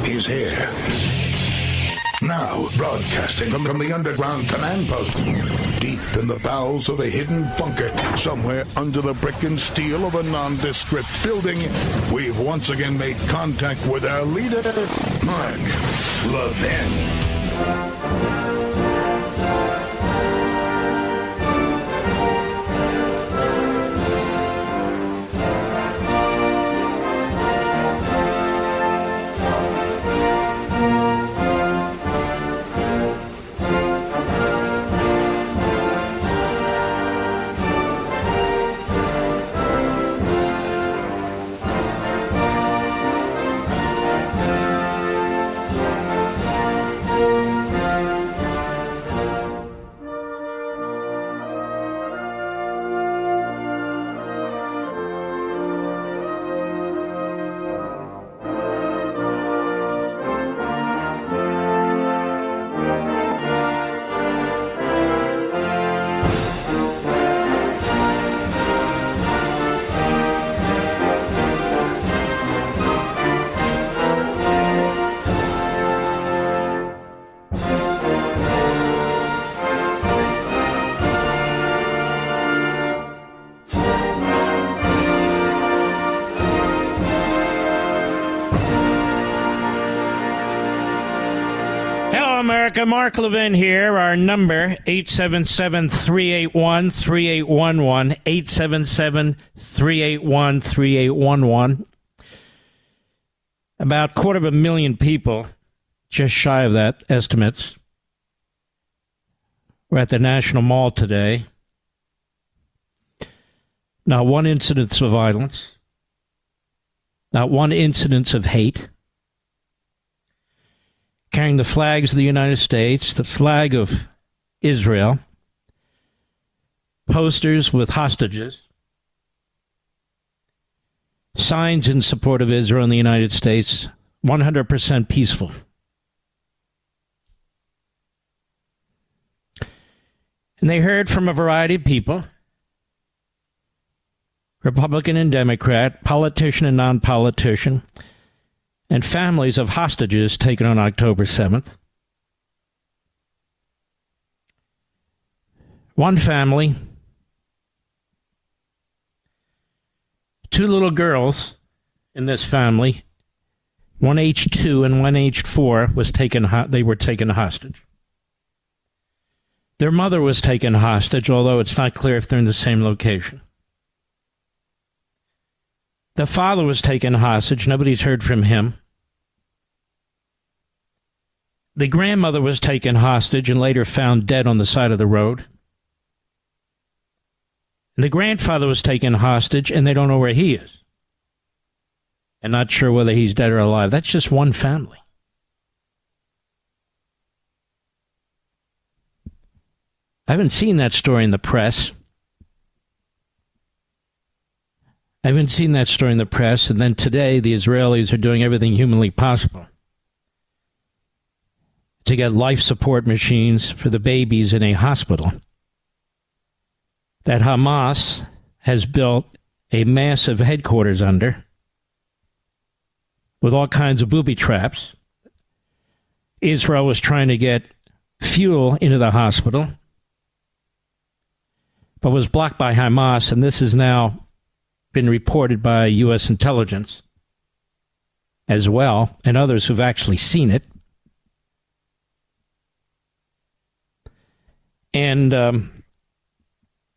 He's here. Now, broadcasting from the underground command post, deep in the bowels of a hidden bunker, somewhere under the brick and steel of a nondescript building, we've once again made contact with our leader, Mark Levin. America, Mark Levin here. Our number, 877-381-3811, 877-381-3811. About 250,000 people, just shy of that, estimates, were at the National Mall today. Not one incidence of violence, not one incidence of hate. Carrying the flags of the United States, the flag of Israel, posters with hostages, signs in support of Israel and the United States, 100% peaceful. And they heard from a variety of people, Republican and Democrat, politician and non-politician, and families of hostages taken on October 7th. One family, two little girls in this family, one aged 2 and one aged 4, they were taken hostage. Their mother was taken hostage, although it's not clear if they're in the same location. The father was taken hostage. Nobody's heard from him. The grandmother was taken hostage and later found dead on the side of the road. And the grandfather was taken hostage, and they don't know where he is. And not sure whether he's dead or alive. That's just one family. I haven't seen that story in the press. And then today the Israelis are doing everything humanly possible to get life support machines for the babies in a hospital that Hamas has built a massive headquarters under with all kinds of booby traps. Israel was trying to get fuel into the hospital, but was blocked by Hamas, and this has now been reported by U.S. intelligence as well, and others who've actually seen it. And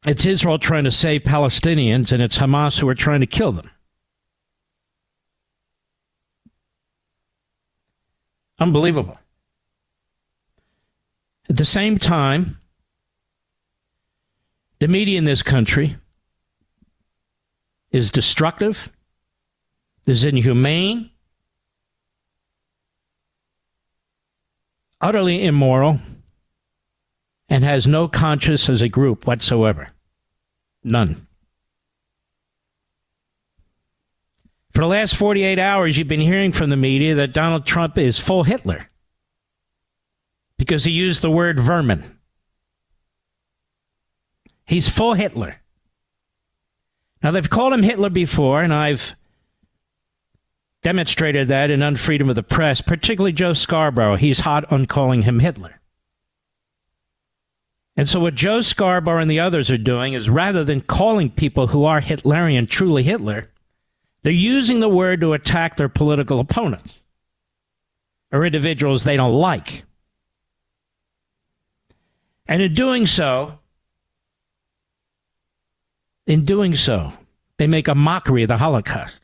it's Israel trying to save Palestinians, and it's Hamas who are trying to kill them. Unbelievable. At the same time, the media in this country is destructive, is inhumane, utterly immoral, and has no conscience as a group whatsoever. None. For the last 48 hours, you've been hearing from the media that Donald Trump is full Hitler because he used the word vermin. He's full Hitler. Now, they've called him Hitler before, and I've demonstrated that in Unfreedom of the Press, particularly Joe Scarborough. He's hot on calling him Hitler. And so what Joe Scarborough and the others are doing is, rather than calling people who are Hitlerian truly Hitler, they're using the word to attack their political opponents or individuals they don't like. And in doing so, they make a mockery of the Holocaust.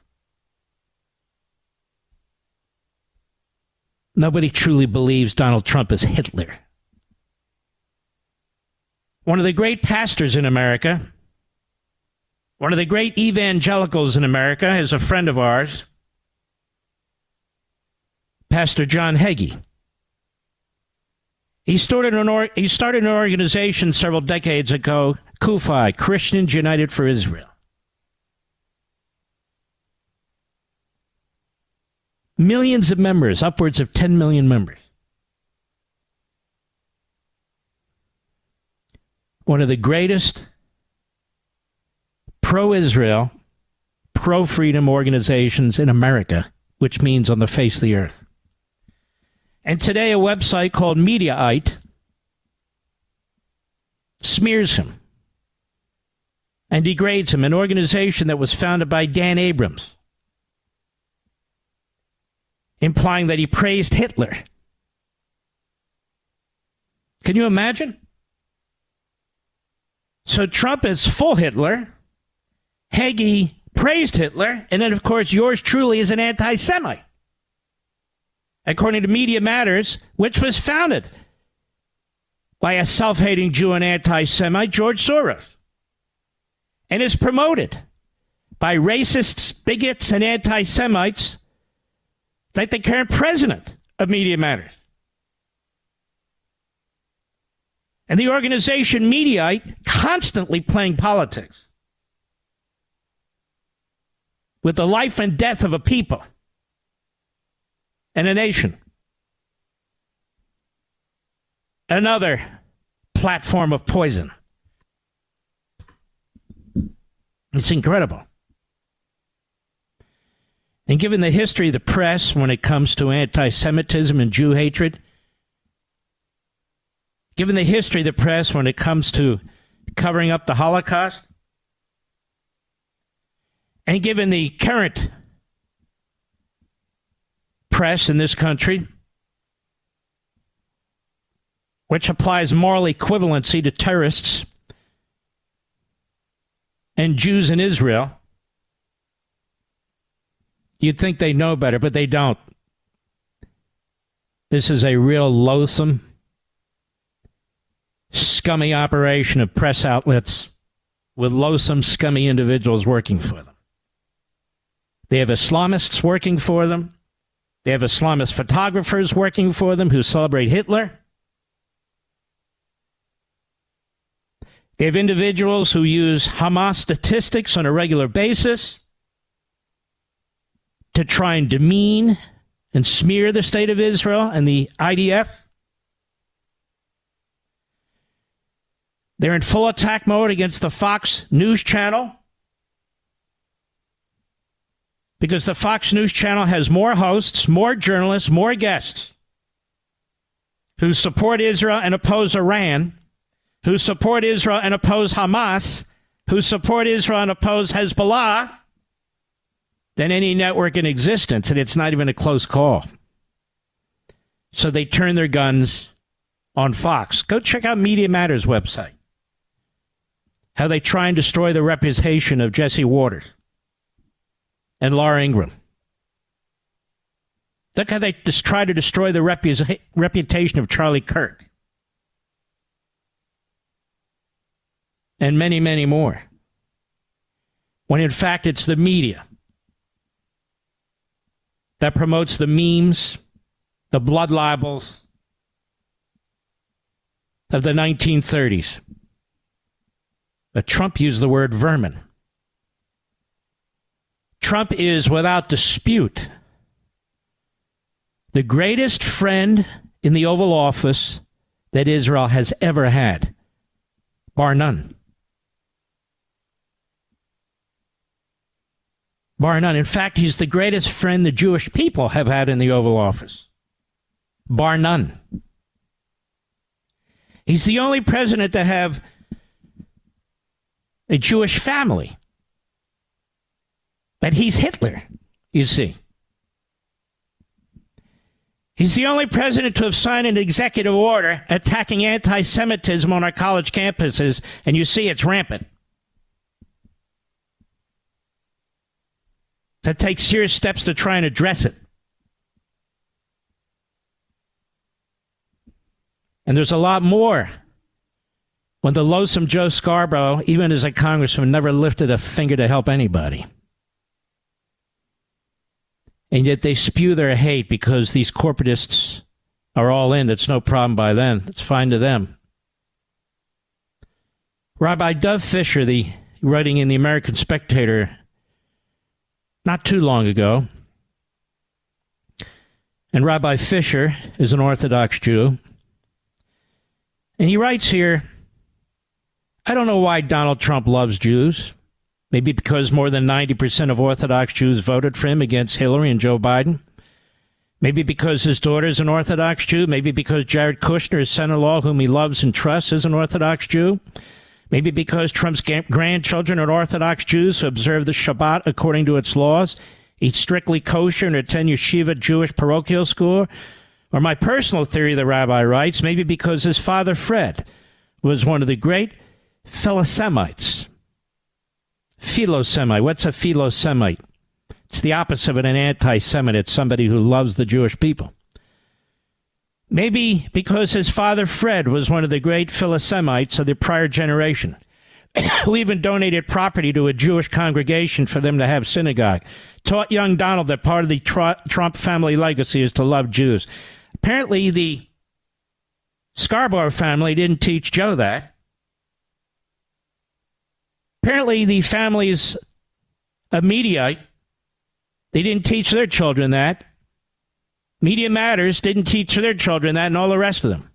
Nobody truly believes Donald Trump is Hitler. One of the great pastors in America, one of the great evangelicals in America, is a friend of ours, Pastor John Hagee. He started an organization several decades ago, CUFI, Christians United for Israel. Millions of members, upwards of 10 million members. One of the greatest pro-Israel, pro-freedom organizations in America, which means on the face of the earth. And today a website called Mediaite smears him and degrades him, an organization that was founded by Dan Abrams, implying that he praised Hitler. Can you imagine? So Trump is full Hitler, Hagee praised Hitler, and then, of course, yours truly is an anti-Semite, according to Media Matters, which was founded by a self-hating Jew and anti-Semite, George Soros, and is promoted by racists, bigots, and anti-Semites like the current president of Media Matters. And the organization Mediaite constantly playing politics with the life and death of a people and a nation. Another platform of poison. It's incredible. And given the history of the press when it comes to anti-Semitism and Jew hatred, given the history of the press when it comes to covering up the Holocaust, and given the current press in this country, which applies moral equivalency to terrorists and Jews in Israel, you'd think they know better, but they don't. This is a real loathsome, scummy operation of press outlets with loathsome, scummy individuals working for them. They have Islamists working for them. They have Islamist photographers working for them who celebrate Hitler. They have individuals who use Hamas statistics on a regular basis to try and demean and smear the state of Israel and the IDF. They're in full attack mode against the Fox News Channel because the Fox News Channel has more hosts, more journalists, more guests who support Israel and oppose Iran, who support Israel and oppose Hamas, who support Israel and oppose Hezbollah, than any network in existence, and it's not even a close call. So they turn their guns on Fox. Go check out Media Matters website. How they try and destroy the reputation of Jesse Waters and Laura Ingraham. Look how they just try to destroy the reputation of Charlie Kirk. And many, many more. When in fact it's the media that promotes the memes, the blood libels of the 1930s. But Trump used the word vermin. Trump is, without dispute, the greatest friend in the Oval Office that Israel has ever had, bar none. Bar none. In fact, he's the greatest friend the Jewish people have had in the Oval Office. Bar none. He's the only president to have a Jewish family. But he's Hitler, you see. He's the only president to have signed an executive order attacking anti-Semitism on our college campuses, and you see it's rampant. To take serious steps to try and address it. And there's a lot more. When the loathsome Joe Scarborough, even as a congressman, never lifted a finger to help anybody. And yet they spew their hate because these corporatists are all in. It's no problem by them. It's fine to them. Rabbi Dov Fisher, writing in the American Spectator not too long ago, and Rabbi Fisher is an Orthodox Jew, and he writes here, I don't know why Donald Trump loves Jews. Maybe because more than 90% of Orthodox Jews voted for him against Hillary and Joe Biden. Maybe because his daughter is an Orthodox Jew. Maybe because Jared Kushner, his son-in-law, whom he loves and trusts, is an Orthodox Jew. Maybe because Trump's grandchildren are Orthodox Jews who observe the Shabbat according to its laws, eat strictly kosher, and attend yeshiva Jewish parochial school. Or my personal theory, the rabbi writes, maybe because his father, Fred, was one of the great Philosemites. Philosemite. What's a Philosemite? It's the opposite of an anti-Semite. It's somebody who loves the Jewish people. Maybe because his father, Fred, was one of the great Philosemites of the prior generation, who even donated property to a Jewish congregation for them to have synagogue, taught young Donald that part of the Trump family legacy is to love Jews. Apparently, the Scarborough family didn't teach Joe that. Apparently, the families of Mediaite, they didn't teach their children that. Media Matters didn't teach their children that, and all the rest of them.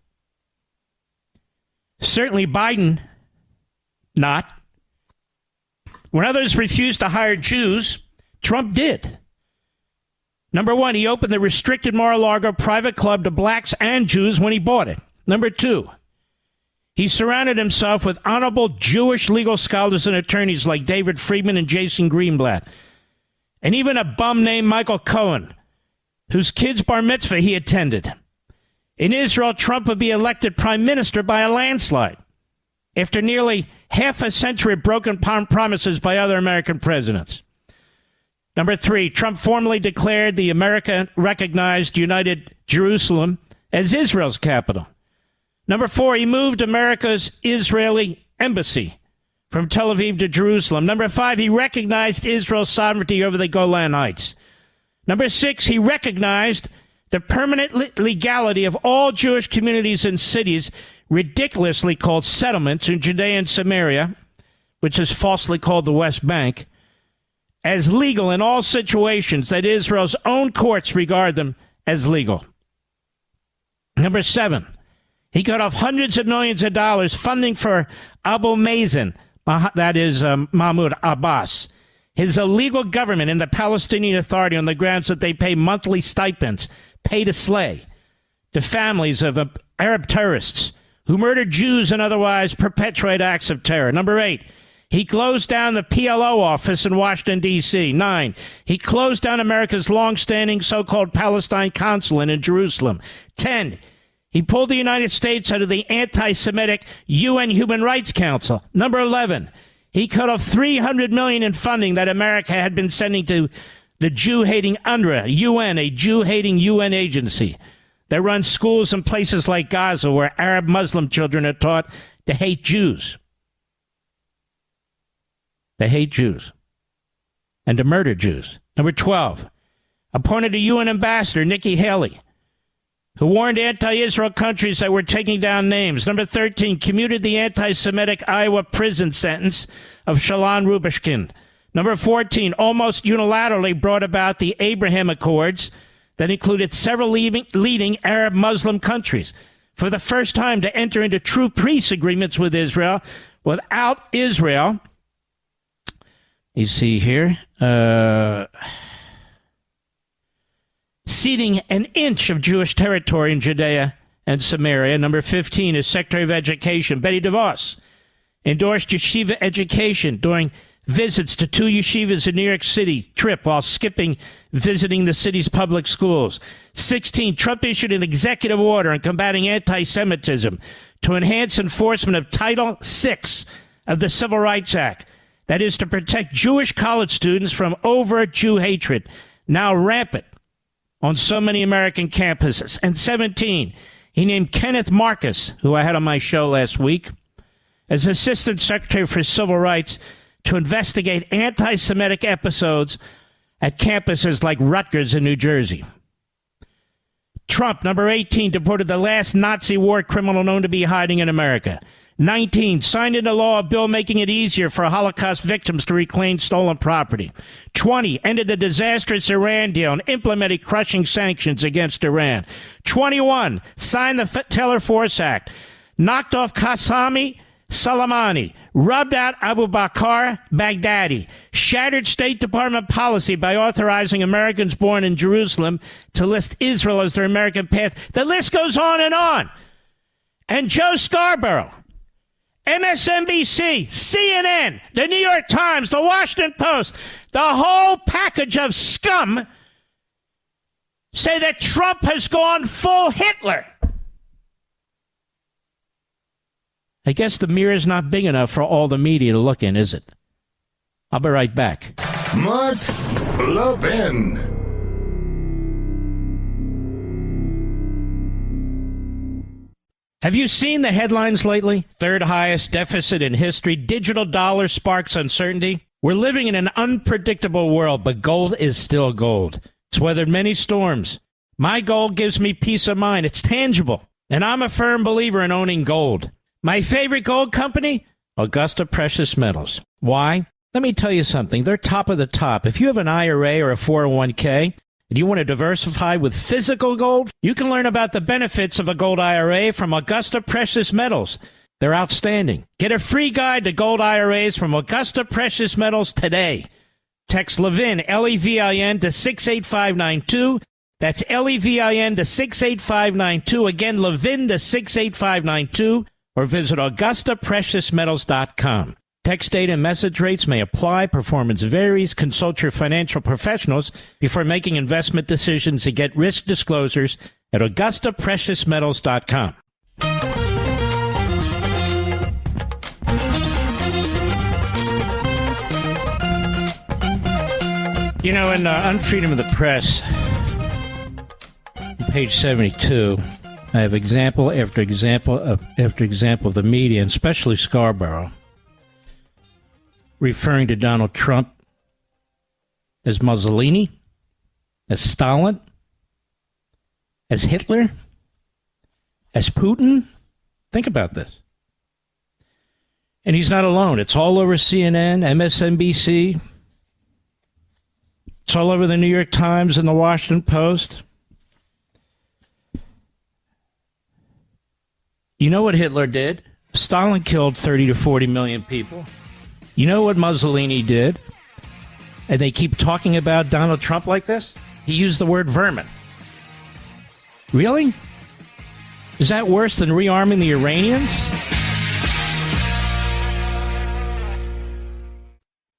Certainly Biden, not. When others refused to hire Jews, Trump did. Number one, he opened the restricted Mar-a-Lago private club to blacks and Jews when he bought it. Number two, he surrounded himself with honorable Jewish legal scholars and attorneys like David Friedman and Jason Greenblatt, and even a bum named Michael Cohen, whose kid's bar mitzvah he attended. In Israel, Trump would be elected prime minister by a landslide after nearly half a century of broken promises by other American presidents. Number three, Trump formally declared the America-recognized United Jerusalem as Israel's capital. Number four, he moved America's Israeli embassy from Tel Aviv to Jerusalem. Number five, he recognized Israel's sovereignty over the Golan Heights. Number six, he recognized the permanent legality of all Jewish communities and cities ridiculously called settlements in Judea and Samaria, which is falsely called the West Bank, as legal in all situations that Israel's own courts regard them as legal. Number seven, he cut off hundreds of millions of dollars funding for Abu Mazen, that is Mahmoud Abbas, his illegal government and the Palestinian Authority on the grounds that they pay monthly stipends, pay to slay, to families of Arab terrorists who murder Jews and otherwise perpetrate acts of terror. Number eight, he closed down the PLO office in Washington, D.C. 9, he closed down America's longstanding so-called Palestine consulate in Jerusalem. 10, he pulled the United States out of the anti-Semitic UN Human Rights Council. Number 11, he cut off $300 million in funding that America had been sending to the Jew-hating UNRWA, UN, a Jew-hating UN agency that runs schools in places like Gaza where Arab Muslim children are taught to hate Jews. They hate Jews and to murder Jews. Number 12, appointed a UN ambassador, Nikki Haley, who warned anti-Israel countries that were taking down names. Number 13, commuted the anti-Semitic Iowa prison sentence of Shalon Rubishkin. Number 14, almost unilaterally brought about the Abraham Accords that included several leading Arab Muslim countries for the first time to enter into true peace agreements with Israel without Israel You see here, ceding an inch of Jewish territory in Judea and Samaria. Number 15 is Secretary of Education Betty DeVos endorsed yeshiva education during visits to 2 yeshivas in New York City trip while skipping visiting the city's public schools. 16, Trump issued an executive order on combating anti-Semitism to enhance enforcement of Title VI of the Civil Rights Act. That is to protect Jewish college students from overt Jew hatred, now rampant on so many American campuses. And 17, he named Kenneth Marcus, who I had on my show last week, as Assistant Secretary for Civil Rights to investigate anti-Semitic episodes at campuses like Rutgers in New Jersey. Trump, number 18, deported the last Nazi war criminal known to be hiding in America. 19, signed into law a bill making it easier for Holocaust victims to reclaim stolen property. 20, ended the disastrous Iran deal and implemented crushing sanctions against Iran. 21, signed the Taylor Force Act, knocked off Qasemi Soleimani, rubbed out Abu Bakr Baghdadi, shattered State Department policy by authorizing Americans born in Jerusalem to list Israel as their American path. The list goes on and on. And Joe Scarborough, MSNBC, CNN, the New York Times, the Washington Post, the whole package of scum say that Trump has gone full Hitler. I guess the mirror is not big enough for all the media to look in, is it? I'll be right back. Mark Levin. Have you seen the headlines lately? Third highest deficit in history. Digital dollar sparks uncertainty. We're living in an unpredictable world, but gold is still gold. It's weathered many storms. My gold gives me peace of mind. It's tangible. And I'm a firm believer in owning gold. My favorite gold company? Augusta Precious Metals. Why? Let me tell you something. They're top of the top. If you have an IRA or a 401k and you want to diversify with physical gold, you can learn about the benefits of a gold IRA from Augusta Precious Metals. They're outstanding. Get a free guide to gold IRAs from Augusta Precious Metals today. Text Levin, L-E-V-I-N, to 68592. That's L-E-V-I-N to 68592. Again, Levin to 68592. Or visit AugustaPreciousMetals.com. Text data and message rates may apply. Performance varies. Consult your financial professionals before making investment decisions and get risk disclosures at AugustaPreciousMetals.com. You know, in Unfreedom of the Press, page 72, I have example after example of the media, and especially Scarborough, referring to Donald Trump as Mussolini, as Stalin, as Hitler, as Putin. Think about this. And he's not alone. It's all over CNN, MSNBC. It's all over the New York Times and the Washington Post. You know what Hitler did? Stalin killed 30 to 40 million people. You know what Mussolini did? And they keep talking about Donald Trump like this? He used the word vermin. Really? Is that worse than rearming the Iranians?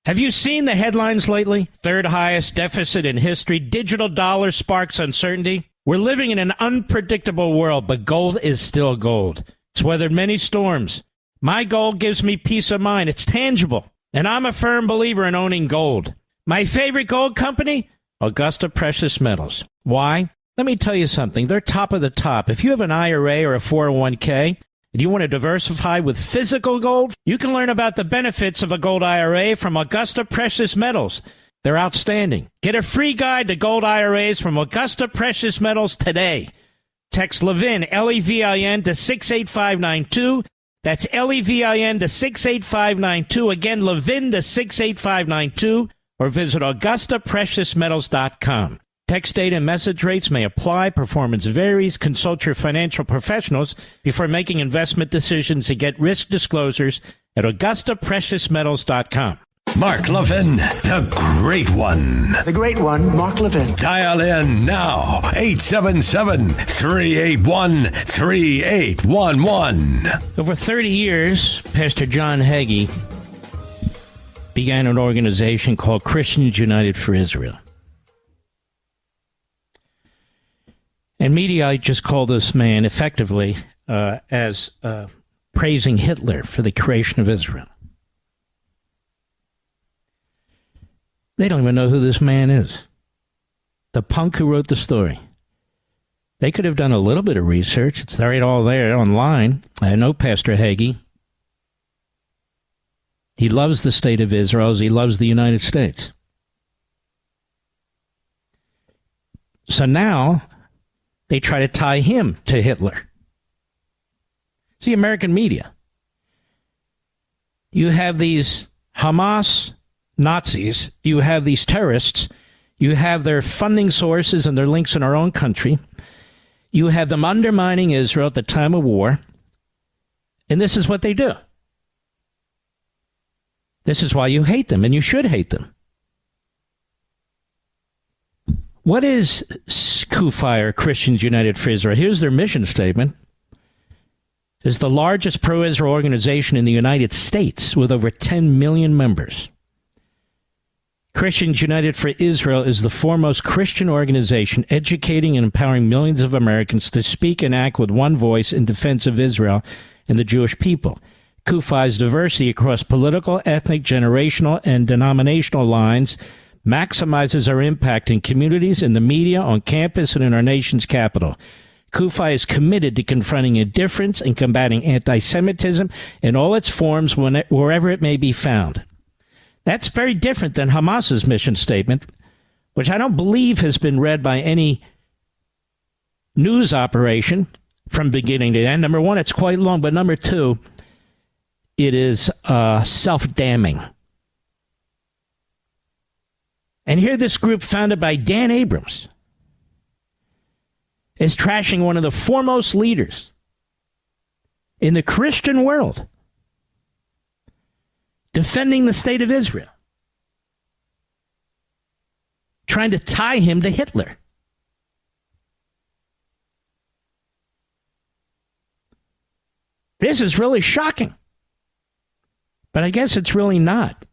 Have you seen the headlines lately? Third highest deficit in history. Digital dollar sparks uncertainty. We're living in an unpredictable world, but gold is still gold. It's weathered many storms. My gold gives me peace of mind. It's tangible. And I'm a firm believer in owning gold. My favorite gold company? Augusta Precious Metals. Why? Let me tell you something. They're top of the top. If you have an IRA or a 401k and you want to diversify with physical gold, you can learn about the benefits of a gold IRA from Augusta Precious Metals. They're outstanding. Get a free guide to gold IRAs from Augusta Precious Metals today. Text Levin, L-E-V-I-N, to 68592. That's L-E-V-I-N to 68592. Again, Levin to 68592. Or visit AugustaPreciousMetals.com. Text data and message rates may apply. Performance varies. Consult your financial professionals before making investment decisions and get risk disclosures at AugustaPreciousMetals.com. Mark Levin, the Great One. The Great One, Mark Levin. Dial in now, 877-381-3811. Over 30 years, Pastor John Hagee began an organization called Christians United for Israel. And media just called this man effectively as praising Hitler for the creation of Israel. They don't even know who this man is. The punk who wrote the story. They could have done a little bit of research. It's right all there online. I know Pastor Hagee. He loves the state of Israel as he loves the United States. So now they try to tie him to Hitler. See, American media. You have these Hamas Nazis, you have these terrorists, you have their funding sources and their links in our own country, you have them undermining Israel at the time of war, and this is what they do. This is why you hate them, and you should hate them. What is CUFI, or Christians United for Israel? Here's their mission statement. It's the largest pro-Israel organization in the United States with over 10 million members. Christians United for Israel is the foremost Christian organization educating and empowering millions of Americans to speak and act with one voice in defense of Israel and the Jewish people. CUFI's diversity across political, ethnic, generational, and denominational lines maximizes our impact in communities, in the media, on campus, and in our nation's capital. CUFI is committed to confronting indifference and combating anti-Semitism in all its forms wherever it may be found. That's very different than Hamas's mission statement, which I don't believe has been read by any news operation from beginning to end. Number one, it's quite long, but number two, it is self-damning. And here this group founded by Dan Abrams is trashing one of the foremost leaders in the Christian world, defending the state of Israel, trying to tie him to Hitler. This is really shocking. But I guess it's really not.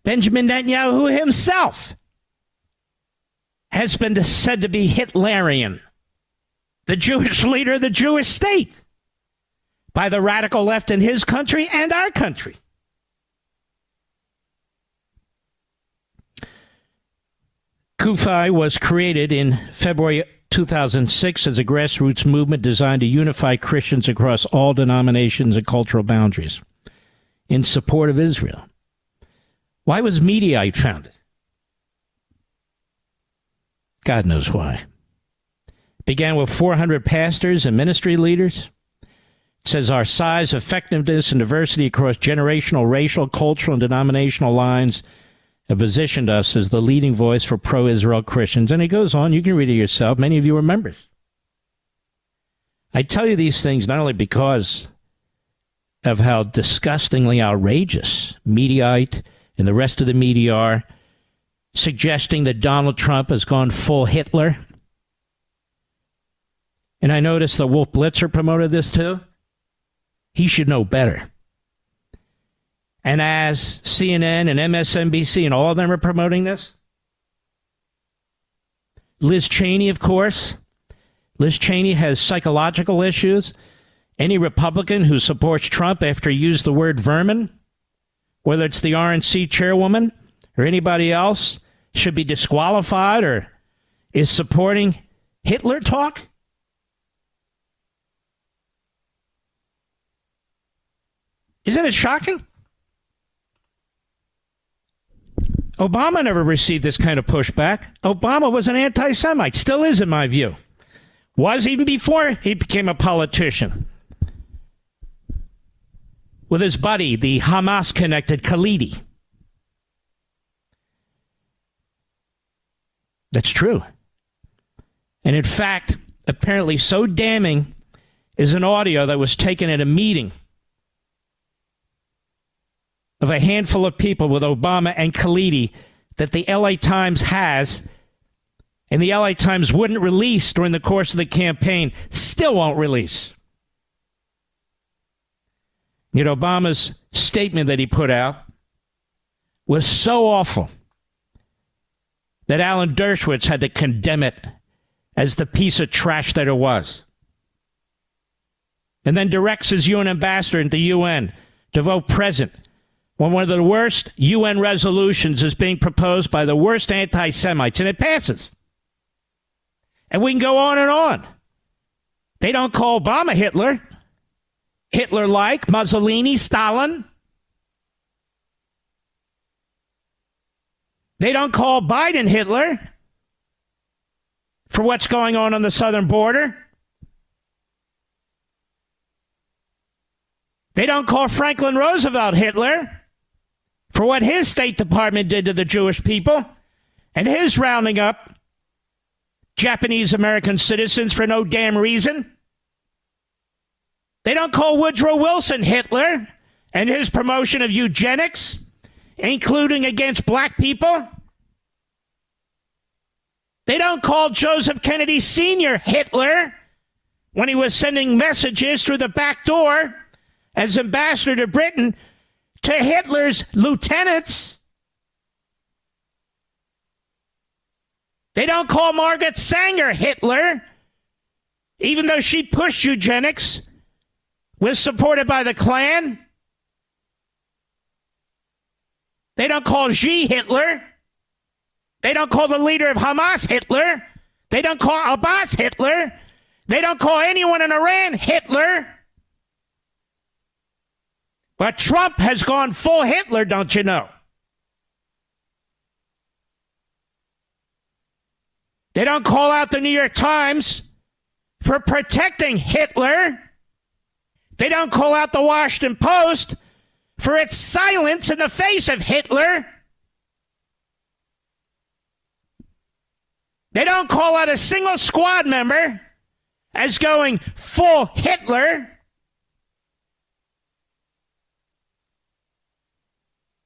Benjamin Netanyahu himself has been said to be Hitlerian, the Jewish leader of the Jewish state, by the radical left in his country and our country. CUFI was created in February 2006 as a grassroots movement designed to unify Christians across all denominations and cultural boundaries in support of Israel. Why was Mediaite founded? God knows why. Began with 400 pastors and ministry leaders. It says our size, effectiveness, and diversity across generational, racial, cultural, and denominational lines have positioned us as the leading voice for pro-Israel Christians. And it goes on. You can read it yourself. Many of you are members. I tell you these things not only because of how disgustingly outrageous Mediaite and the rest of the media are, suggesting that Donald Trump has gone full Hitler. And I noticed the Wolf Blitzer promoted this too. He should know better. And as CNN and MSNBC and all of them are promoting this, Liz Cheney, of course. Liz Cheney has psychological issues. Any Republican who supports Trump after he used the word vermin, whether it's the RNC chairwoman or anybody else, should be disqualified or is supporting Hitler talk? Isn't it shocking? Obama never received this kind of pushback. Obama was an anti-Semite, still is in my view. Was even before he became a politician. With his buddy, the Hamas-connected Khalidi. That's true. And in fact, apparently so damning is an audio that was taken at a meeting of a handful of people with Obama and Khalidi that the LA Times has, and the LA Times wouldn't release during the course of the campaign, still won't release. Yet Obama's statement that he put out was so awful that Alan Dershowitz had to condemn it as the piece of trash that it was. And then directs his UN ambassador at the UN to vote present when one of the worst UN resolutions is being proposed by the worst anti-Semites, and it passes. And we can go on and on. They don't call Obama Hitler. Hitler-like, Mussolini, Stalin. They don't call Biden Hitler for what's going on the southern border. They don't call Franklin Roosevelt Hitler for what his State Department did to the Jewish people and his rounding up Japanese American citizens for no damn reason. They don't call Woodrow Wilson Hitler and his promotion of eugenics, including against black people. They don't call Joseph Kennedy Sr. Hitler when he was sending messages through the back door as ambassador to Britain to Hitler's lieutenants. They don't call Margaret Sanger Hitler, even though she pushed eugenics, was supported by the Klan. They don't call Xi Hitler. They don't call the leader of Hamas Hitler. They don't call Abbas Hitler. They don't call anyone in Iran Hitler. But Trump has gone full Hitler, don't you know? They don't call out the New York Times for protecting Hitler. They don't call out the Washington Post for its silence in the face of Hitler. They don't call out a single squad member as going full Hitler.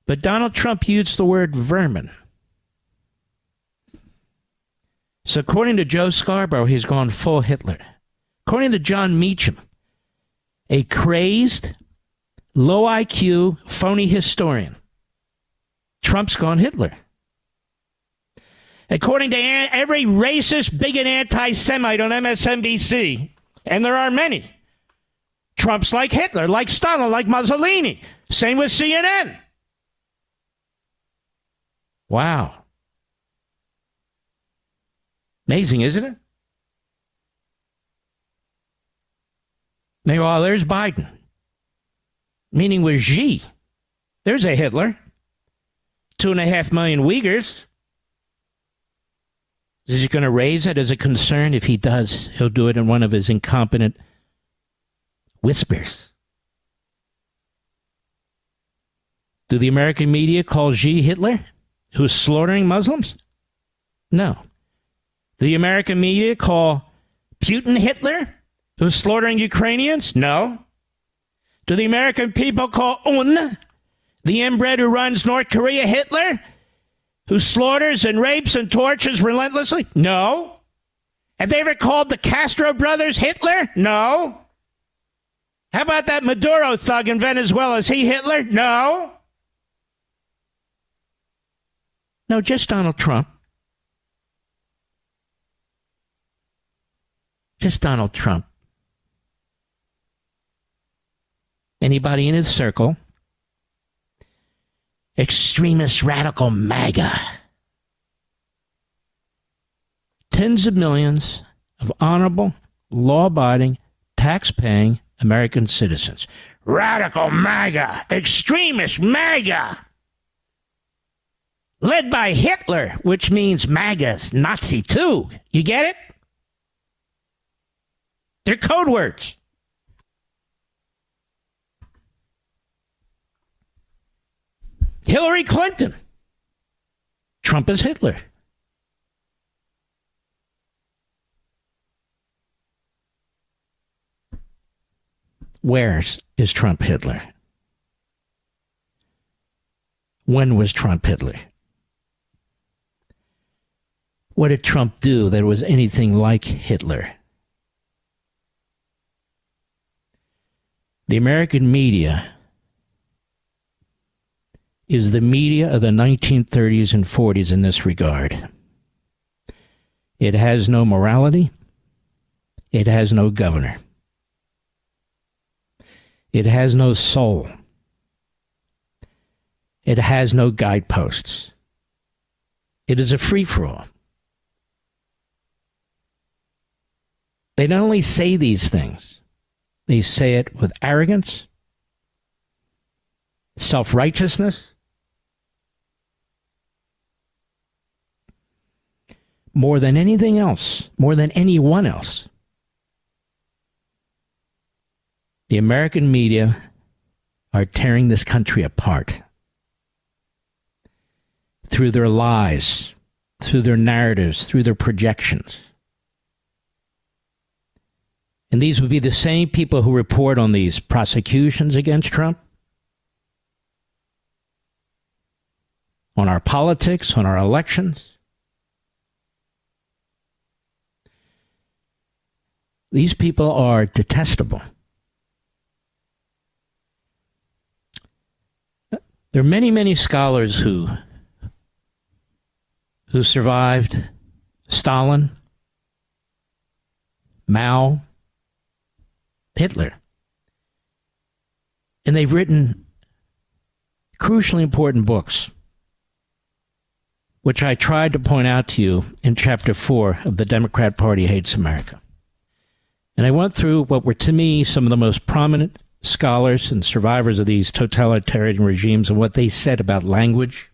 But Donald Trump used the word vermin. So according to Joe Scarborough, he's gone full Hitler. According to John Meacham, a crazed, low IQ, phony historian, Trump's gone Hitler. According to every racist, bigot, anti-Semite on MSNBC, and there are many, Trump's like Hitler, like Stalin, like Mussolini. Same with CNN. Wow. Amazing, isn't it? Meanwhile, there's Biden. Meaning with Xi. There's a Hitler. 2.5 million Uyghurs. Is he going to raise it as a concern? If he does, he'll do it in one of his incompetent whispers. Do the American media call Xi Hitler, who's slaughtering Muslims? No. Do the American media call Putin Hitler, who's slaughtering Ukrainians? No. Do the American people call the inbred who runs North Korea, Hitler, who slaughters and rapes and tortures relentlessly? No. Have they ever called the Castro brothers Hitler? No. How about that Maduro thug in Venezuela? Is he Hitler? No. No, just Donald Trump. Just Donald Trump. Anybody in his circle? Extremist radical MAGA. Tens of millions of honorable, law-abiding, tax-paying American citizens. Radical MAGA. Extremist MAGA. Led by Hitler, which means MAGA's Nazi too. You get it? They're code words. Hillary Clinton. Trump is Hitler. Where's is Trump Hitler? When was Trump Hitler? What did Trump do that was anything like Hitler? The American media is the media of the 1930s and 40s in this regard. It has no morality. It has no governor. It has no soul. It has no guideposts. It is a free-for-all. They not only say these things, they say it with arrogance, self-righteousness, more than anything else, more than anyone else. The American media are tearing this country apart through their lies, through their narratives, through their projections. And these would be the same people who report on these prosecutions against Trump, on our politics, on our elections. These people are detestable. There are many, many scholars who survived Stalin, Mao, Hitler. And they've written crucially important books, which I tried to point out to you in Chapter 4 of The Democrat Party Hates America. And I went through what were, to me, some of the most prominent scholars and survivors of these totalitarian regimes and what they said about language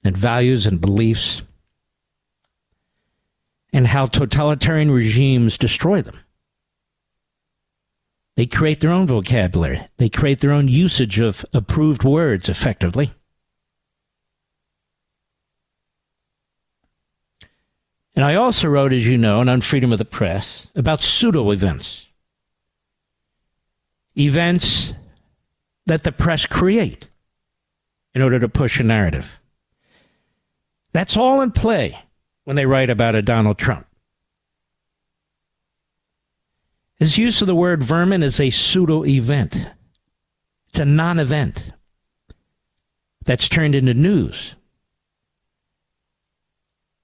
and values and beliefs, and how totalitarian regimes destroy them. They create their own vocabulary. They create their own usage of approved words, effectively. And I also wrote, as you know, on Freedom of the Press, about pseudo-events. Events that the press create in order to push a narrative. That's all in play when they write about a Donald Trump. His use of the word vermin is a pseudo-event. It's a non-event that's turned into news.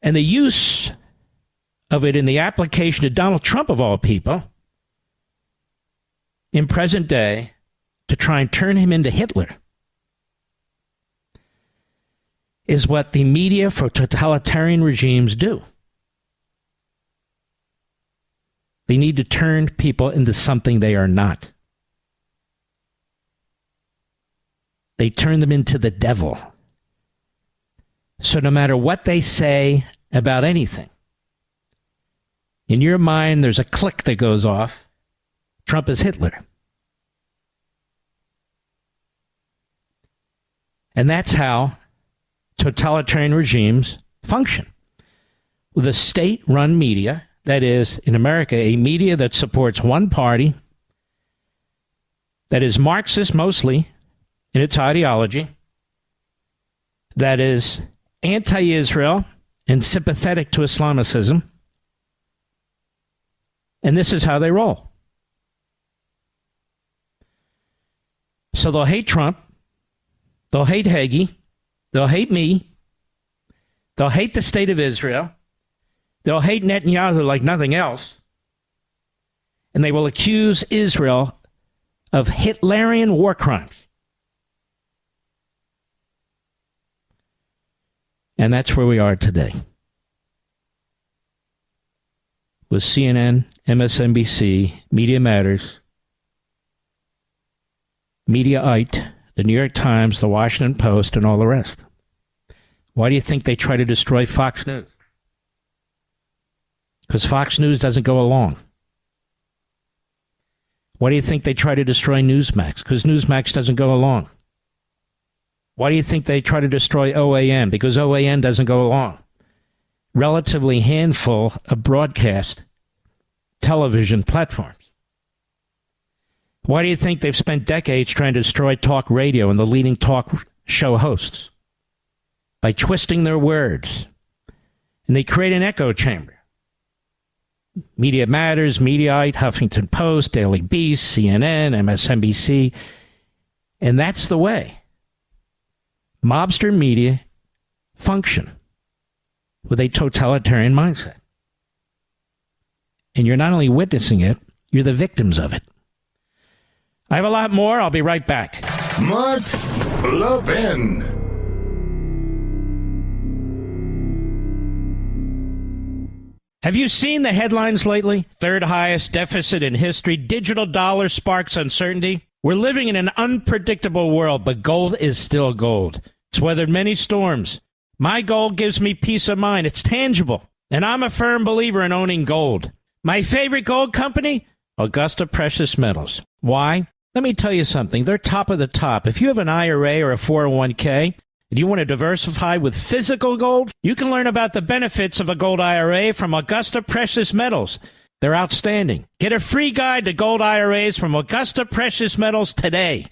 And the use of it in the application to Donald Trump, of all people, in present day, to try and turn him into Hitler, is what the media for totalitarian regimes do. They need to turn people into something they are not. They turn them into the devil. So no matter what they say about anything, in your mind there's a click that goes off. Trump is Hitler. And that's how totalitarian regimes function. With a state-run media, that is, in America, a media that supports one party, that is Marxist mostly in its ideology, that is anti-Israel and sympathetic to Islamicism, and this is how they roll. So they'll hate Trump, they'll hate Hagee, they'll hate me, they'll hate the state of Israel, they'll hate Netanyahu like nothing else, and they will accuse Israel of Hitlerian war crimes. And that's where we are today. With CNN, MSNBC, Media Matters, Mediaite, the New York Times, the Washington Post, and all the rest. Why do you think they try to destroy Fox News? Because Fox News doesn't go along. Why do you think they try to destroy Newsmax? Because Newsmax doesn't go along. Why do you think they try to destroy OAN? Because OAN doesn't go along. Relatively handful of broadcast television platforms. Why do you think they've spent decades trying to destroy talk radio and the leading talk show hosts? By twisting their words. And they create an echo chamber. Media Matters, Mediaite, Huffington Post, Daily Beast, CNN, MSNBC. And that's the way mobster media function with a totalitarian mindset. And you're not only witnessing it, you're the victims of it. I have a lot more. I'll be right back. Mark Levin. Have you seen the headlines lately? Third highest deficit in history. Digital dollar sparks uncertainty. We're living in an unpredictable world, but gold is still gold. It's weathered many storms. My gold gives me peace of mind. It's tangible. And I'm a firm believer in owning gold. My favorite gold company? Augusta Precious Metals. Why? Let me tell you something. They're top of the top. If you have an IRA or a 401k and you want to diversify with physical gold, you can learn about the benefits of a gold IRA from Augusta Precious Metals. They're outstanding. Get a free guide to gold IRAs from Augusta Precious Metals today.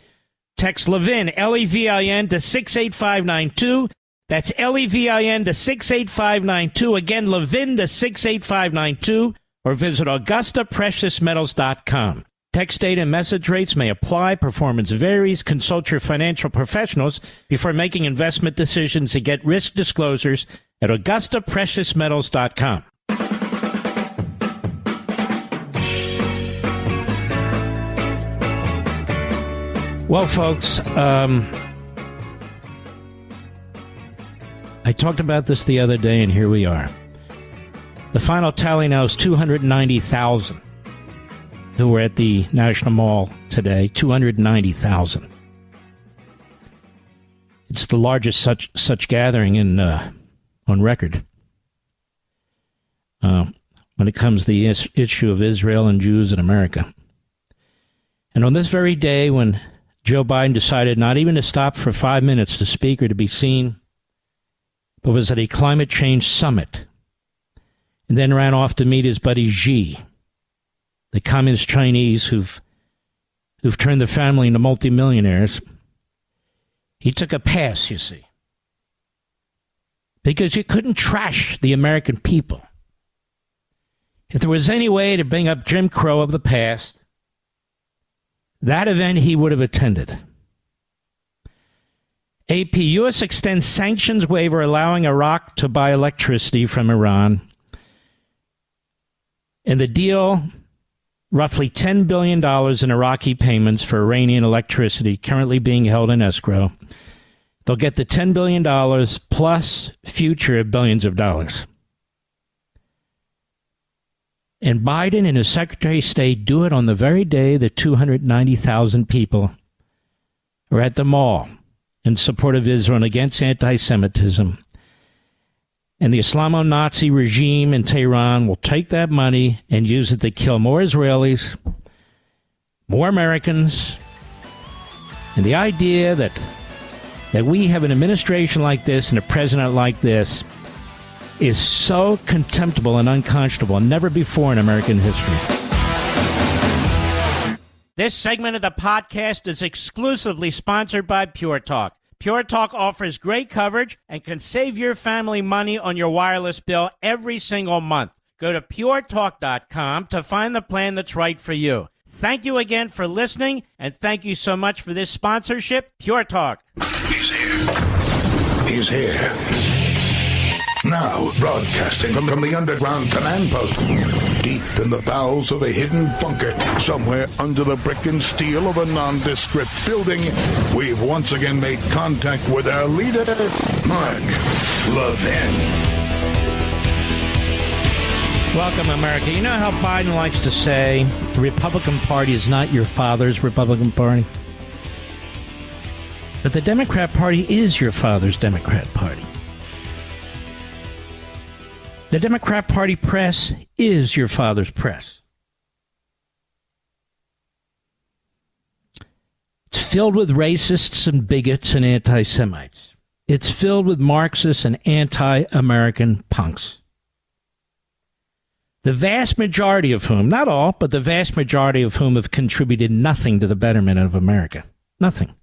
Text Levin, L-E-V-I-N, to 68592. That's L-E-V-I-N to 68592. Again, Levin to 68592. Or visit AugustaPreciousMetals.com. Text data and message rates may apply. Performance varies. Consult your financial professionals before making investment decisions and get risk disclosures at AugustaPreciousMetals.com. Well, folks, I talked about this the other day, and here we are. The final tally now is 290,000 who were at the National Mall today. 290,000. It's the largest such gathering on record. When it comes to the issue of Israel and Jews in America. And on this very day when Joe Biden decided not even to stop for 5 minutes to speak or to be seen, but was at a climate change summit, and then ran off to meet his buddy Xi, the communist Chinese who've turned the family into multimillionaires. He took a pass, you see, because you couldn't trash the American people. If there was any way to bring up Jim Crow of the past, that event he would have attended. AP, U.S. extends sanctions waiver allowing Iraq to buy electricity from Iran. And the deal, roughly $10 billion in Iraqi payments for Iranian electricity currently being held in escrow. They'll get the $10 billion plus future billions of dollars. And Biden and his Secretary of State do it on the very day that 290,000 people are at the mall in support of Israel and against anti-Semitism. And the Islamo-Nazi regime in Tehran will take that money and use it to kill more Israelis, more Americans. And the idea that we have an administration like this and a president like this is so contemptible and unconscionable, never before in American history. This segment of the podcast is exclusively sponsored by Pure Talk. Pure Talk offers great coverage and can save your family money on your wireless bill every single month. Go to puretalk.com to find the plan that's right for you. Thank you again for listening, and thank you so much for this sponsorship, Pure Talk. He's here. He's here. Now, broadcasting from the underground command post, deep in the bowels of a hidden bunker, somewhere under the brick and steel of a nondescript building, we've once again made contact with our leader, Mark Levin. Welcome, America. You know how Biden likes to say the Republican Party is not your father's Republican Party? But the Democrat Party is your father's Democrat Party. The Democrat Party press is your father's press. It's filled with racists and bigots and anti-Semites. It's filled with Marxists and anti-American punks. the vast majority of whom, not all, but the vast majority of whom have contributed nothing to the betterment of America. Nothing.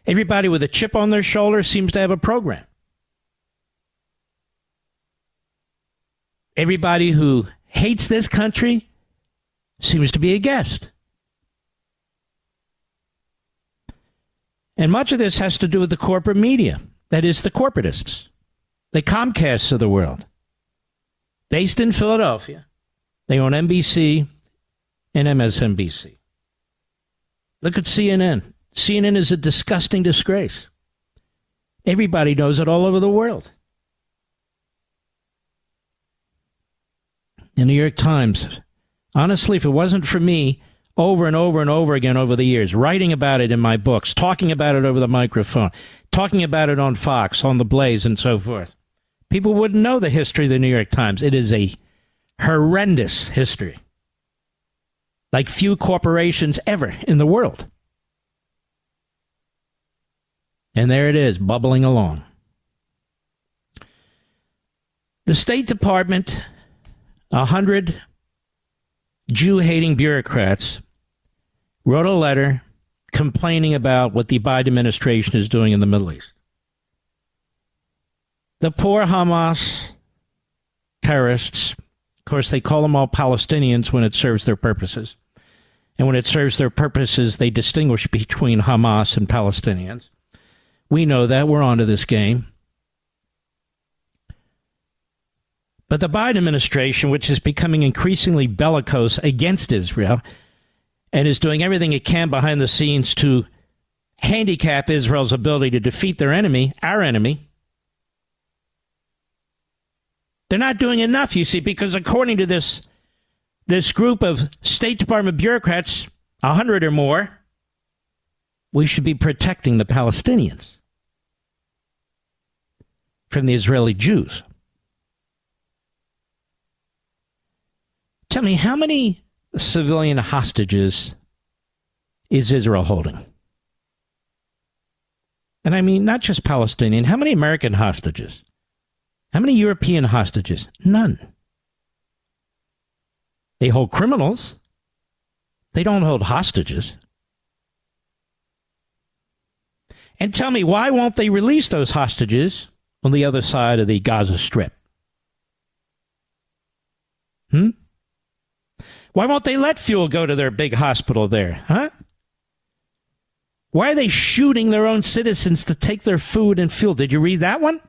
Everybody with a chip on their shoulder seems to have a program. Everybody who hates this country seems to be a guest. And much of this has to do with the corporate media. That is, the corporatists, the Comcasts of the world. Based in Philadelphia, they own NBC and MSNBC. Look at CNN. CNN is a disgusting disgrace. Everybody knows it all over the world. The New York Times, honestly, if it wasn't for me over and over and over again over the years, writing about it in my books, talking about it over the microphone, talking about it on Fox, on the Blaze, and so forth, people wouldn't know the history of the New York Times. It is a horrendous history, like few corporations ever in the world. And there it is, bubbling along. The State Department, 100 Jew-hating bureaucrats, wrote a letter complaining about what the Biden administration is doing in the Middle East. The poor Hamas terrorists, of course, they call them all Palestinians when it serves their purposes. And when it serves their purposes, they distinguish between Hamas and Palestinians. We know that. We're onto this game. But the Biden administration, which is becoming increasingly bellicose against Israel and is doing everything it can behind the scenes to handicap Israel's ability to defeat their enemy, our enemy, they're not doing enough, you see, because according to this group of State Department bureaucrats, 100 or more, we should be protecting the Palestinians from the Israeli Jews. Tell me, how many civilian hostages is Israel holding? And I mean, not just Palestinian. How many American hostages? How many European hostages? None. They hold criminals. They don't hold hostages. And tell me, why won't they release those hostages on the other side of the Gaza Strip? Why won't they let fuel go to their big hospital there, huh? Why are they shooting their own citizens to take their food and fuel? Did you read that one?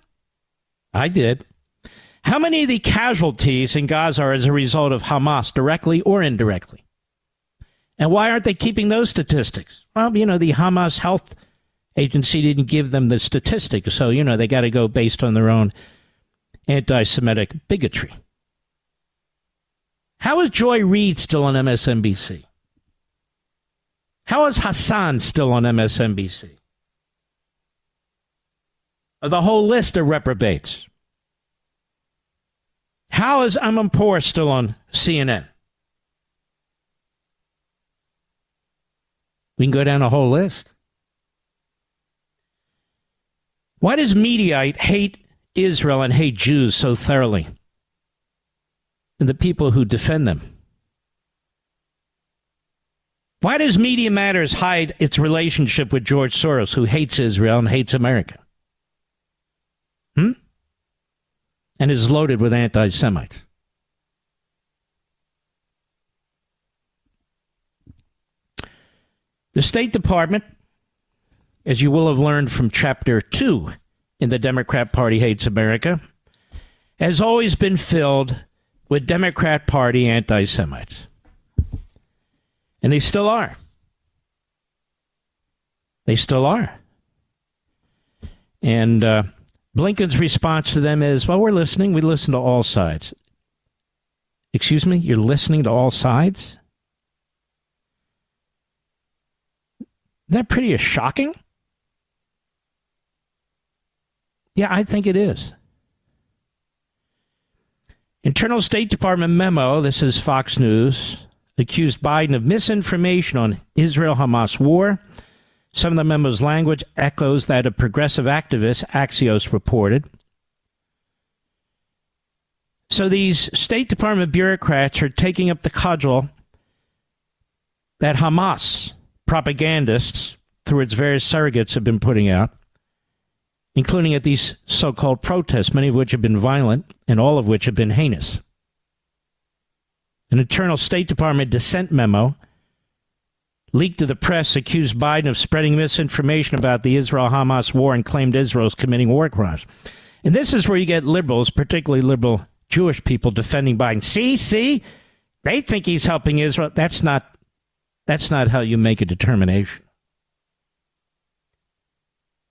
I did. How many of the casualties in Gaza are as a result of Hamas, directly or indirectly? And why aren't they keeping those statistics? Well, you know, the Hamas health agency didn't give them the statistics, so, you know, they got to go based on their own anti-Semitic bigotry. How is Joy Reid still on MSNBC? How is Hassan still on MSNBC? The whole list of reprobates. How is Amanpour still on CNN? We can go down a whole list. Why does Mediaite hate Israel and hate Jews so thoroughly? And the people who defend them? Why does Media Matters hide its relationship with George Soros, who hates Israel and hates America? And is loaded with anti-Semites? The State Department, as you will have learned from Chapter 2 in The Democrat Party Hates America, has always been filled with Democrat Party anti-Semites. And they still are. They still are. And Blinken's response to them is, well, we're listening. We listen to all sides. Excuse me? You're listening to all sides? Isn't that pretty shocking? Yeah, I think it is. Internal State Department memo, this is Fox News, accused Biden of misinformation on Israel-Hamas war. Some of the memo's language echoes that of progressive activist Axios reported. So these State Department bureaucrats are taking up the cudgel that Hamas propagandists, through its various surrogates, have been putting out, including at these so-called protests, many of which have been violent and all of which have been heinous. An internal State Department dissent memo leaked to the press accused Biden of spreading misinformation about the Israel-Hamas war and claimed Israel is committing war crimes. And this is where you get liberals, particularly liberal Jewish people, defending Biden. See, they think he's helping Israel. That's not how you make a determination.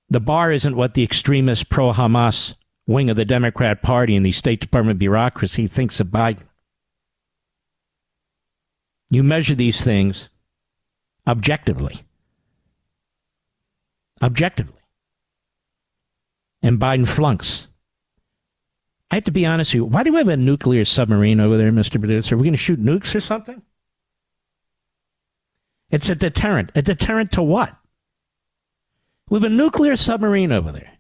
The bar isn't what the extremist pro-Hamas wing of the Democrat Party and the State Department bureaucracy thinks of Biden. You measure these things objectively. Objectively. And Biden flunks. I have to be honest with you. Why do we have a nuclear submarine over there, Mr. Producer? Are we going to shoot nukes or something? It's a deterrent. A deterrent to what? We have a nuclear submarine over there.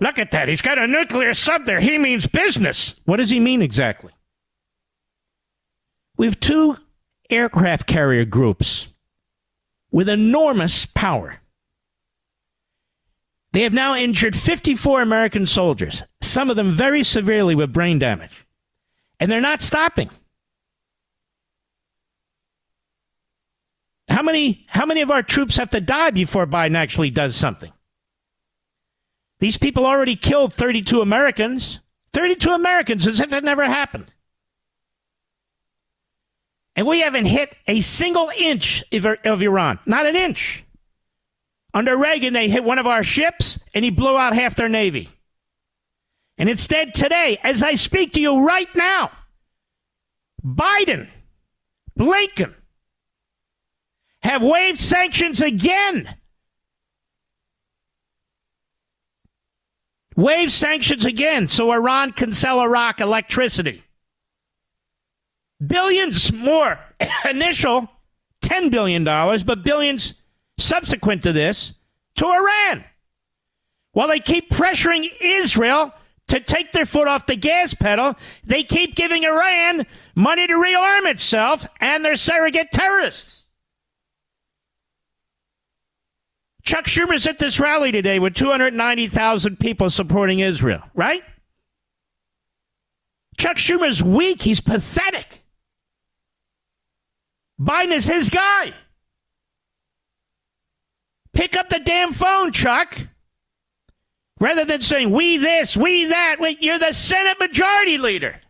Look at that. He's got a nuclear sub there. He means business. What does he mean exactly? We have two aircraft carrier groups with enormous power. They have now injured 54 American soldiers, some of them very severely with brain damage. And they're not stopping. How many of our troops have to die before Biden actually does something? These people already killed 32 Americans. 32 Americans, as if it never happened. And we haven't hit a single inch of Iran. Not an inch. Under Reagan, they hit one of our ships, and he blew out half their Navy. And instead, today, as I speak to you right now, Biden, Blinken, have waived sanctions again. Waived sanctions again so Iran can sell Iraq electricity. Billions more initial, $10 billion, but billions subsequent to this to Iran. While they keep pressuring Israel to take their foot off the gas pedal, they keep giving Iran money to rearm itself and their surrogate terrorists. Chuck Schumer's at this rally today with 290,000 people supporting Israel, right? Chuck Schumer's weak. He's pathetic. Biden is his guy. Pick up the damn phone, Chuck. Rather than saying, we this, we that. Wait, you're the Senate Majority Leader.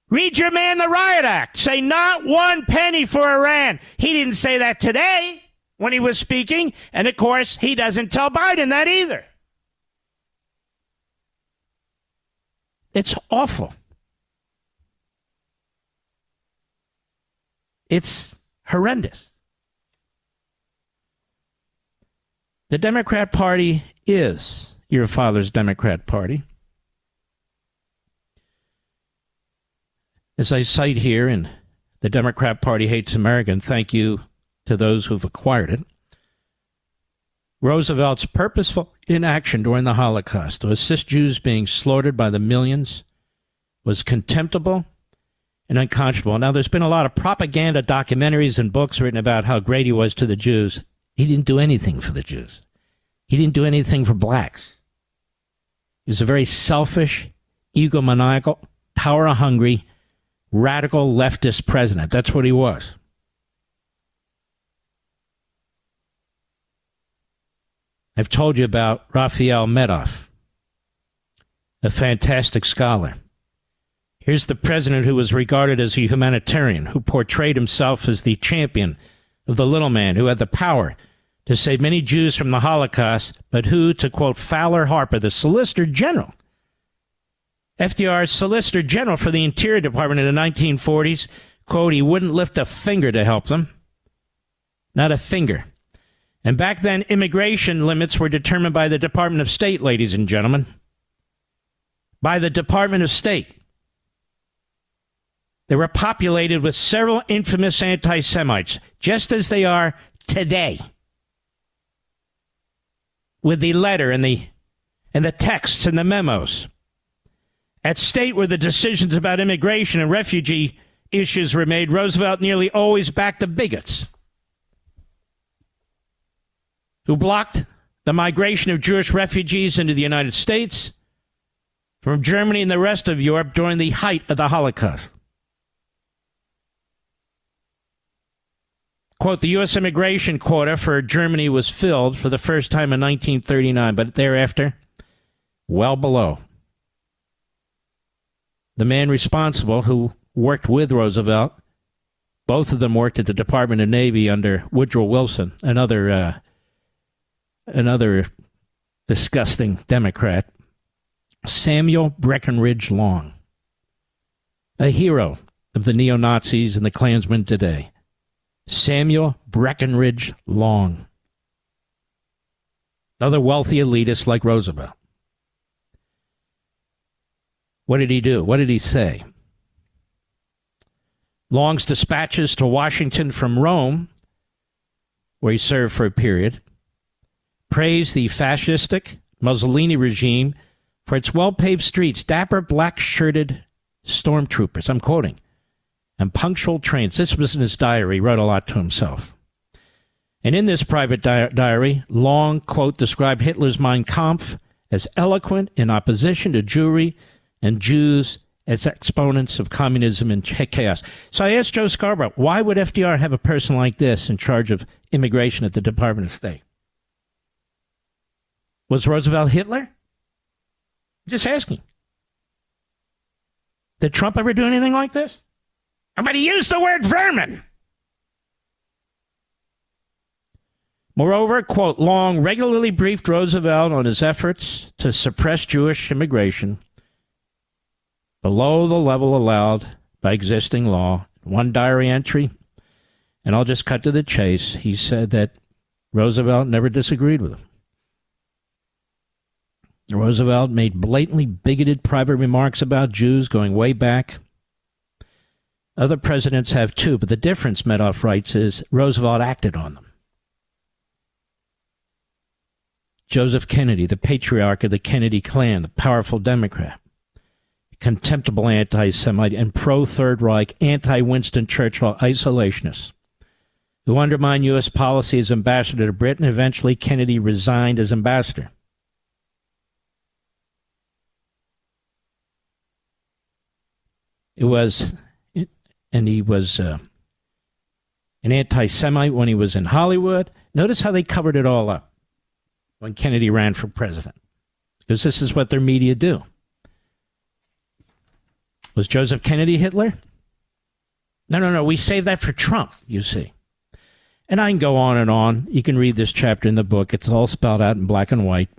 Read your man the Riot Act. Say not one penny for Iran. He didn't say that today when he was speaking. And, of course, he doesn't tell Biden that either. It's awful. It's horrendous. The Democrat Party is your father's Democrat Party. As I cite here in The Democrat Party Hates America, thank you to those who've acquired it, Roosevelt's purposeful inaction during the Holocaust to assist Jews being slaughtered by the millions was contemptible and unconscionable. Now, there's been a lot of propaganda documentaries and books written about how great he was to the Jews. He didn't do anything for the Jews. He didn't do anything for blacks. He was a very selfish, egomaniacal, power-hungry, radical leftist president. That's what he was. I've told you about Raphael Medoff, a fantastic scholar. Here's the president who was regarded as a humanitarian, who portrayed himself as the champion of the little man, who had the power to save many Jews from the Holocaust, but who, to quote Fowler Harper, the Solicitor General, FDR's Solicitor General for the Interior Department in the 1940s, quote, he wouldn't lift a finger to help them. Not a finger. And back then, immigration limits were determined by the Department of State, ladies and gentlemen. By the Department of State. They were populated with several infamous anti-Semites, just as they are today. With the letter and the texts and the memos. At state where the decisions about immigration and refugee issues were made, Roosevelt nearly always backed the bigots who blocked the migration of Jewish refugees into the United States from Germany and the rest of Europe during the height of the Holocaust. Quote, the U.S. immigration quota for Germany was filled for the first time in 1939, but thereafter, well below. The man responsible, who worked with Roosevelt, both of them worked at the Department of Navy under Woodrow Wilson, another disgusting Democrat, Samuel Breckinridge Long, a hero of the neo-Nazis and the Klansmen today. Samuel Breckinridge Long. Other wealthy elitists like Roosevelt. What did he do? What did he say? Long's dispatches to Washington from Rome, where he served for a period, praised the fascistic Mussolini regime for its well-paved streets, dapper black-shirted stormtroopers, I'm quoting, and punctual trains. This was in his diary. He wrote a lot to himself. And in this private diary, Long, quote, described Hitler's Mein Kampf as eloquent in opposition to Jewry and Jews as exponents of communism and chaos. So I asked Joe Scarborough, why would FDR have a person like this in charge of immigration at the Department of State? Was Roosevelt Hitler? Just asking. Did Trump ever do anything like this? But he used the word vermin. Moreover, quote, Long regularly briefed Roosevelt on his efforts to suppress Jewish immigration below the level allowed by existing law. One diary entry, and I'll just cut to the chase, he said that Roosevelt never disagreed with him. Roosevelt made blatantly bigoted private remarks about Jews going way back. Other presidents have too, but the difference, Medoff writes, is Roosevelt acted on them. Joseph Kennedy, the patriarch of the Kennedy clan, the powerful Democrat, contemptible anti-Semite and pro-Third Reich, anti-Winston Churchill isolationist, who undermined U.S. policy as ambassador to Britain. Eventually, Kennedy resigned as ambassador. He was an anti-Semite when he was in Hollywood. Notice how they covered it all up when Kennedy ran for president, because this is what their media do. Was Joseph Kennedy Hitler? No. We saved that for Trump, you see. And I can go on and on. You can read this chapter in the book. It's all spelled out in black and white.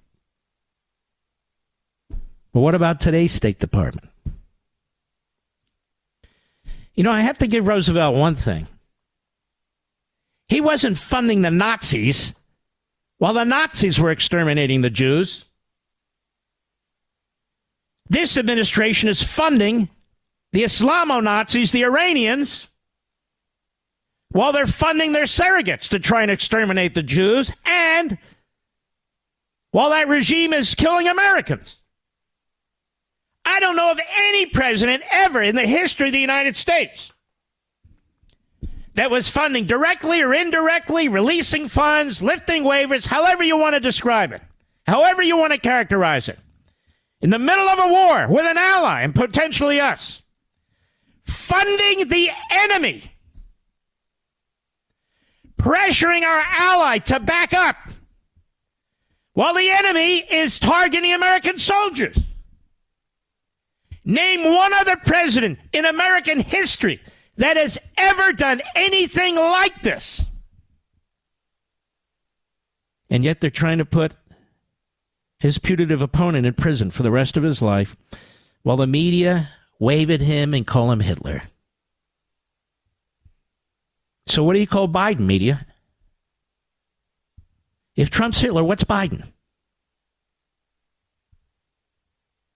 But what about today's State Department? You know, I have to give Roosevelt one thing. He wasn't funding the Nazis while the Nazis were exterminating the Jews. This administration is funding the Islamo-Nazis, the Iranians, while they're funding their surrogates to try and exterminate the Jews, and while that regime is killing Americans. I don't know of any president ever in the history of the United States that was funding directly or indirectly, releasing funds, lifting waivers, however you want to describe it, however you want to characterize it, in the middle of a war with an ally and potentially us, funding the enemy, pressuring our ally to back up while the enemy is targeting American soldiers. Name one other president in American history that has ever done anything like this. And yet they're trying to put his putative opponent in prison for the rest of his life while the media wave at him and call him Hitler. So what do you call Biden, media? If Trump's Hitler, what's Biden?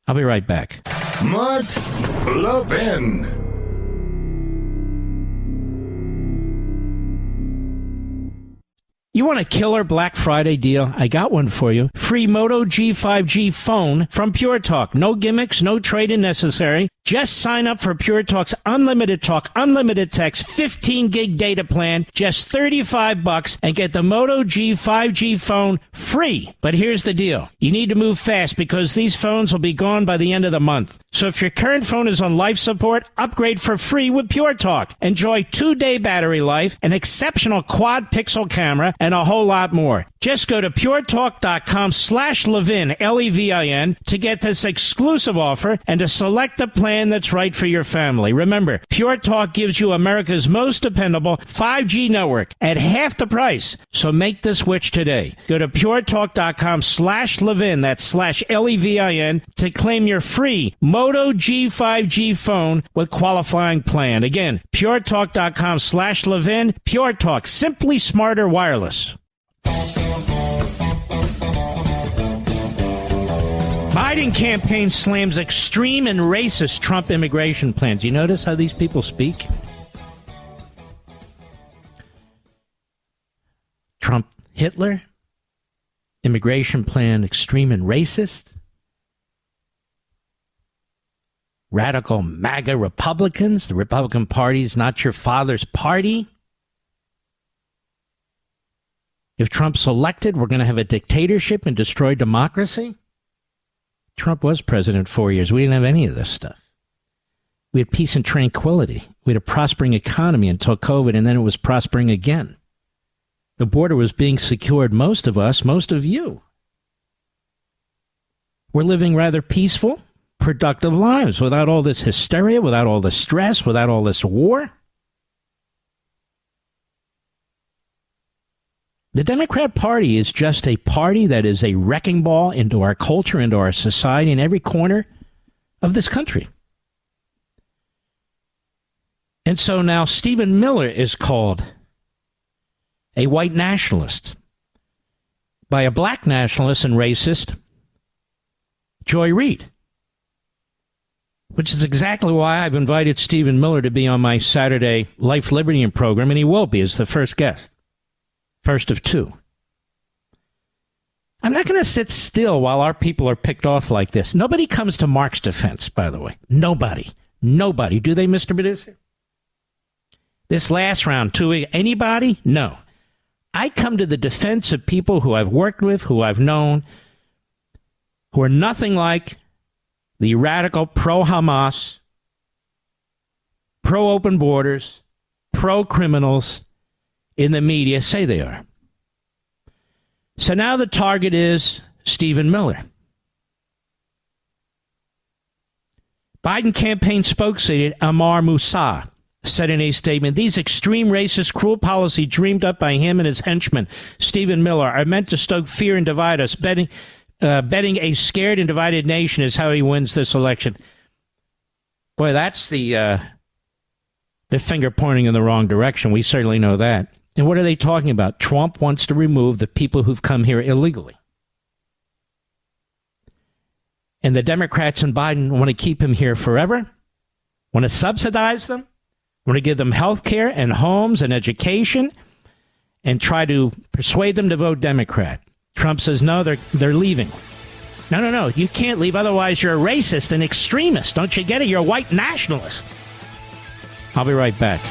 I'll be right back. Mark Levin. You want a killer Black Friday deal? I got one for you. Free Moto G5G phone from Pure Talk. No gimmicks, no trade-in necessary. Just sign up for Pure Talk's unlimited talk, unlimited text, 15 gig data plan, just $35, and get the Moto G5G phone free. But here's the deal. You need to move fast because these phones will be gone by the end of the month. So if your current phone is on life support, upgrade for free with Pure Talk. Enjoy 2-day battery life, an exceptional quad pixel camera, and a whole lot more. Just go to puretalk.com/Levin, Levin, to get this exclusive offer and to select the plan that's right for your family. Remember, Pure Talk gives you America's most dependable 5G network at half the price. So make the switch today. Go to puretalk.com/Levin, that's /Levin, to claim your free Moto G5G phone with qualifying plan. Again, puretalk.com/Levin. Pure Talk, simply smarter wireless. Biden campaign slams extreme and racist Trump immigration plans. You notice how these people speak? Trump, Hitler, immigration plan, extreme and racist. Radical MAGA Republicans. The Republican Party is not your father's party. If Trump's elected, we're going to have a dictatorship and destroy democracy. Trump was president 4 years. We didn't have any of this stuff. We had peace and tranquility. We had a prospering economy until COVID, and then it was prospering again. The border was being secured, most of us, most of you. We're living rather peaceful, productive lives without all this hysteria, without all this stress, without all this war. The Democrat Party is just a party that is a wrecking ball into our culture, into our society, in every corner of this country. And so now Stephen Miller is called a white nationalist by a black nationalist and racist, Joy Reid, which is exactly why I've invited Stephen Miller to be on my Saturday Life, Liberty, and program, and he will be as the first guest. First of two. I'm not going to sit still while our people are picked off like this. Nobody comes to Mark's defense, by the way. Nobody. Nobody. Do they, Mr. Producer? This last round, anybody? No. I come to the defense of people who I've worked with, who I've known, who are nothing like the radical pro-Hamas, pro-open borders, pro-criminals in the media say they are. So now the target is Stephen Miller. Biden campaign spokesman Ammar Moussa said in a statement, these extreme racist, cruel policies dreamed up by him and his henchman, Stephen Miller, are meant to stoke fear and divide us. Betting a scared and divided nation is how he wins this election. Boy, that's the finger pointing in the wrong direction. We certainly know that. And what are they talking about? Trump wants to remove the people who've come here illegally. And the Democrats and Biden want to keep him here forever, want to subsidize them, want to give them health care and homes and education, and try to persuade them to vote Democrat. Trump says, no, they're leaving. No, you can't leave, otherwise you're a racist and extremist. Don't you get it? You're a white nationalist. I'll be right back.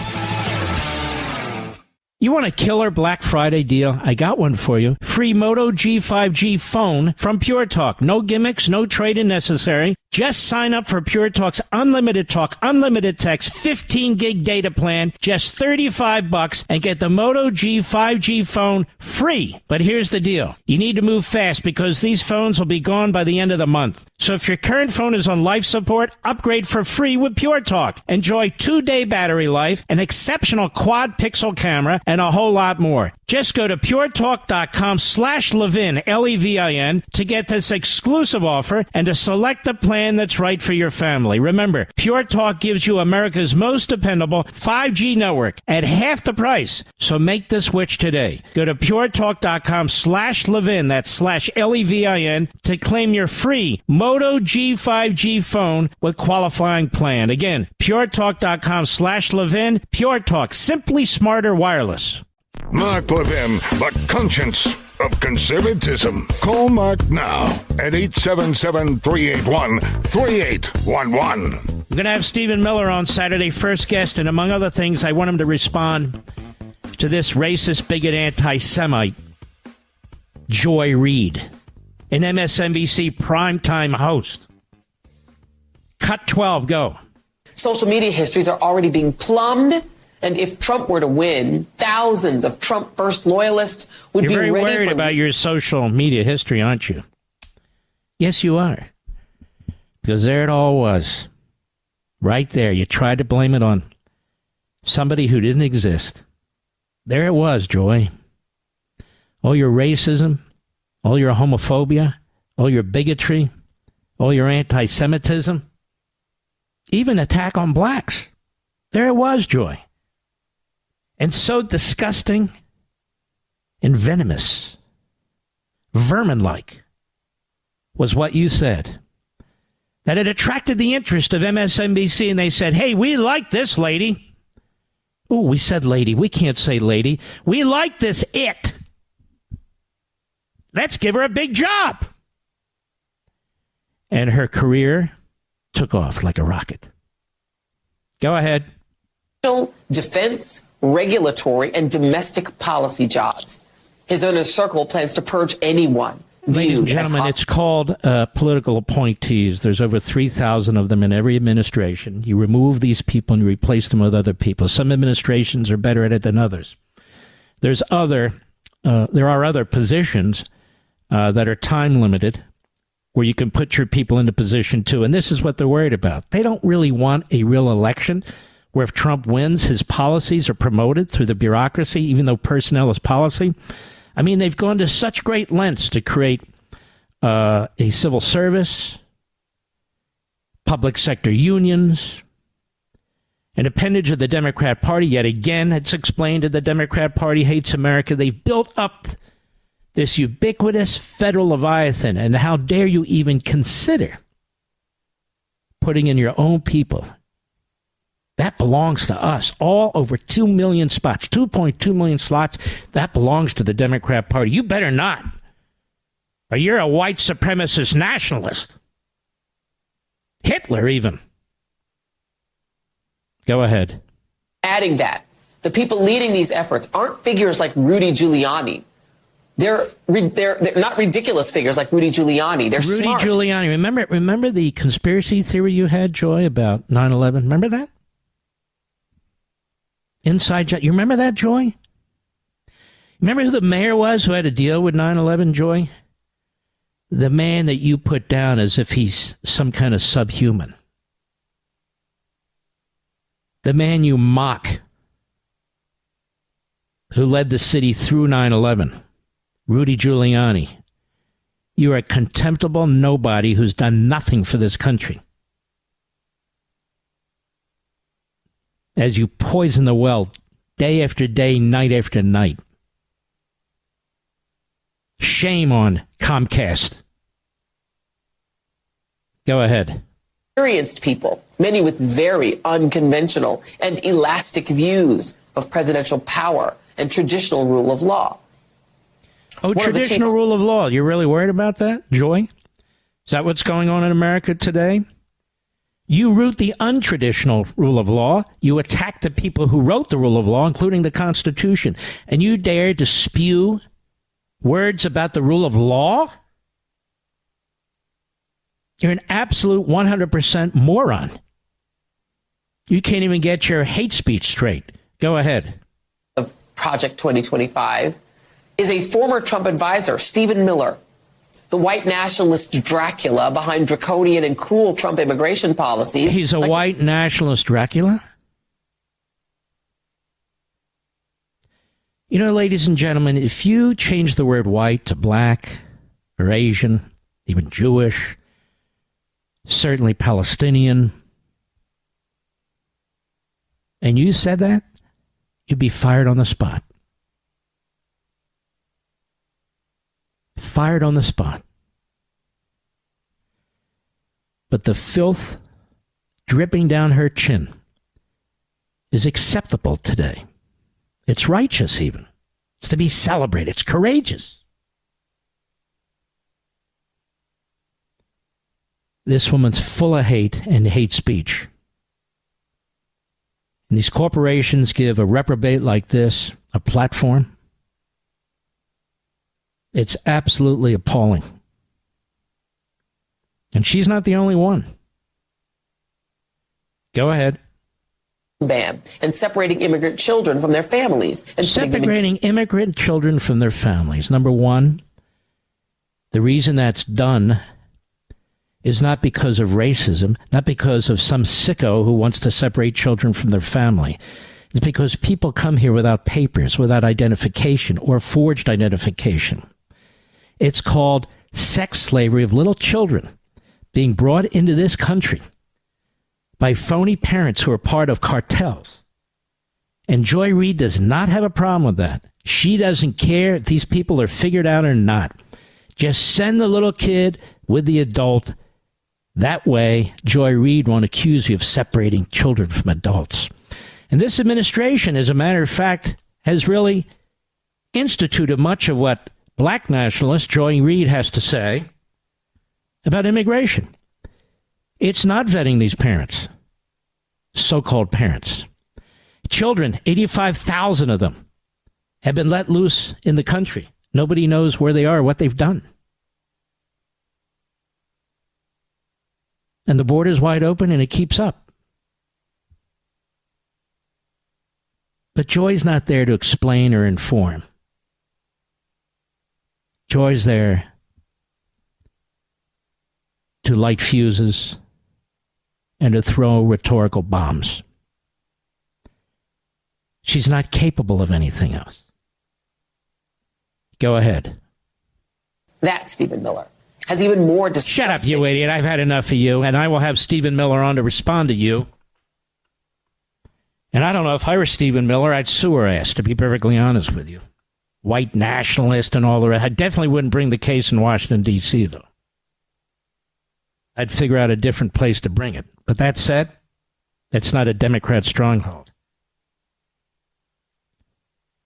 You want a killer Black Friday deal? I got one for you. Free Moto G5G phone from Pure Talk. No gimmicks, no trade-in necessary. Just sign up for Pure Talk's unlimited talk, unlimited text, 15 gig data plan, just $35, and get the Moto G5G phone free. But here's the deal. You need to move fast because these phones will be gone by the end of the month. So if your current phone is on life support, upgrade for free with Pure Talk. Enjoy 2-day battery life, an exceptional quad pixel camera, and a whole lot more. Just go to puretalk.com/Levin, Levin, to get this exclusive offer and to select the plan that's right for your family. Remember, Pure Talk gives you America's most dependable 5G network at half the price. So make the switch today. Go to puretalk.com/Levin, that's /Levin, to claim your free Moto G5G phone with qualifying plan. Again, puretalk.com/Levin. Pure Talk, simply smarter wireless. Mark Levin, the conscience of conservatism. Call Mark now at 877-381-3811. I'm going to have Stephen Miller on Saturday, first guest, and among other things, I want him to respond to this racist, bigot, anti-Semite, Joy Reid, an MSNBC primetime host. Cut 12, go. Social media histories are already being plumbed. And if Trump were to win, thousands of Trump first loyalists would be ready. You're very worried about your social media history, aren't you? Yes, you are. Because there it all was. Right there. You tried to blame it on somebody who didn't exist. There it was, Joy. All your racism, all your homophobia, all your bigotry, all your anti-Semitism, even attack on blacks. There it was, Joy. And so disgusting and venomous, vermin-like, was what you said. That it attracted the interest of MSNBC, and they said, hey, we like this lady. Oh, we said lady. We can't say lady. We like this it. Let's give her a big job. And her career took off like a rocket. Go ahead. Defense, regulatory, and domestic policy jobs. His inner circle plans to purge anyone. Ladies and gentlemen, it's called political appointees. There's over 3,000 of them in every administration. You remove these people and you replace them with other people. Some administrations are better at it than others. There are other positions that are time limited where you can put your people into position too. And this is what they're worried about. They don't really want a real election where if Trump wins, his policies are promoted through the bureaucracy, even though personnel is policy. I mean, they've gone to such great lengths to create a civil service, public sector unions, an appendage of the Democrat Party. Yet again, it's explained that the Democrat Party hates America. They've built up this ubiquitous federal leviathan, and how dare you even consider putting in your own people? That belongs to us. All over 2 million spots, 2.2 million slots, that belongs to the Democrat Party. You better not. Or you're a white supremacist nationalist. Hitler, even. Go ahead. Adding that, the people leading these efforts aren't figures like Rudy Giuliani. They're not ridiculous figures like Rudy Giuliani. They're Rudy smart. Giuliani. Remember the conspiracy theory you had, Joy, about 9/11? Remember that? Inside job. You remember that, Joy? Remember who the mayor was who had to deal with 9/11, Joy? The man that you put down as if he's some kind of subhuman. The man you mock, who led the city through 9/11, Rudy Giuliani. You are a contemptible nobody who's done nothing for this country. As you poison the well day after day, night after night. Shame on Comcast. Go ahead. Experienced people, many with very unconventional and elastic views of presidential power and traditional rule of law. Oh, traditional rule of law. You're really worried about that, Joy? Is that what's going on in America today? You root the untraditional rule of law. You attack the people who wrote the rule of law, including the Constitution. And you dare to spew words about the rule of law? You're an absolute 100% moron. You can't even get your hate speech straight. Go ahead. Of Project 2025 is a former Trump advisor, Stephen Miller, the white nationalist Dracula behind draconian and cruel Trump immigration policies. He's a white nationalist Dracula? You know, ladies and gentlemen, if you change the word white to black or Asian, even Jewish, certainly Palestinian, and you said that, you'd be fired on the spot. Fired on the spot. But the filth dripping down her chin is acceptable today. It's righteous even. It's to be celebrated. It's courageous. This woman's full of hate and hate speech. And these corporations give a reprobate like this a platform. It's absolutely appalling. And she's not the only one. Go ahead. Ban and separating immigrant children from their families. And separating immigrant children from their families. Number one, the reason that's done is not because of racism, not because of some sicko who wants to separate children from their family. It's because people come here without papers, without identification, or forged identification. It's called sex slavery of little children being brought into this country by phony parents who are part of cartels. And Joy Reid does not have a problem with that. She doesn't care if these people are figured out or not. Just send the little kid with the adult. That way, Joy Reid won't accuse you of separating children from adults. And this administration, as a matter of fact, has really instituted much of what black nationalist Joy Reid has to say about immigration. It's not vetting these parents, so-called parents. Children, 85,000 of them, have been let loose in the country. Nobody knows where they are, what they've done. And the border's wide open and it keeps up. But Joy's not there to explain or inform. Joy's there to light fuses and to throw rhetorical bombs. She's not capable of anything else. Go ahead. That Stephen Miller has even more disgusting... Shut up, you idiot. I've had enough of you, and I will have Stephen Miller on to respond to you. And I don't know, if I were Stephen Miller, I'd sue her ass, to be perfectly honest with you. White nationalist and all the rest. I definitely wouldn't bring the case in Washington, D.C., though. I'd figure out a different place to bring it. But that said, that's not a Democrat stronghold.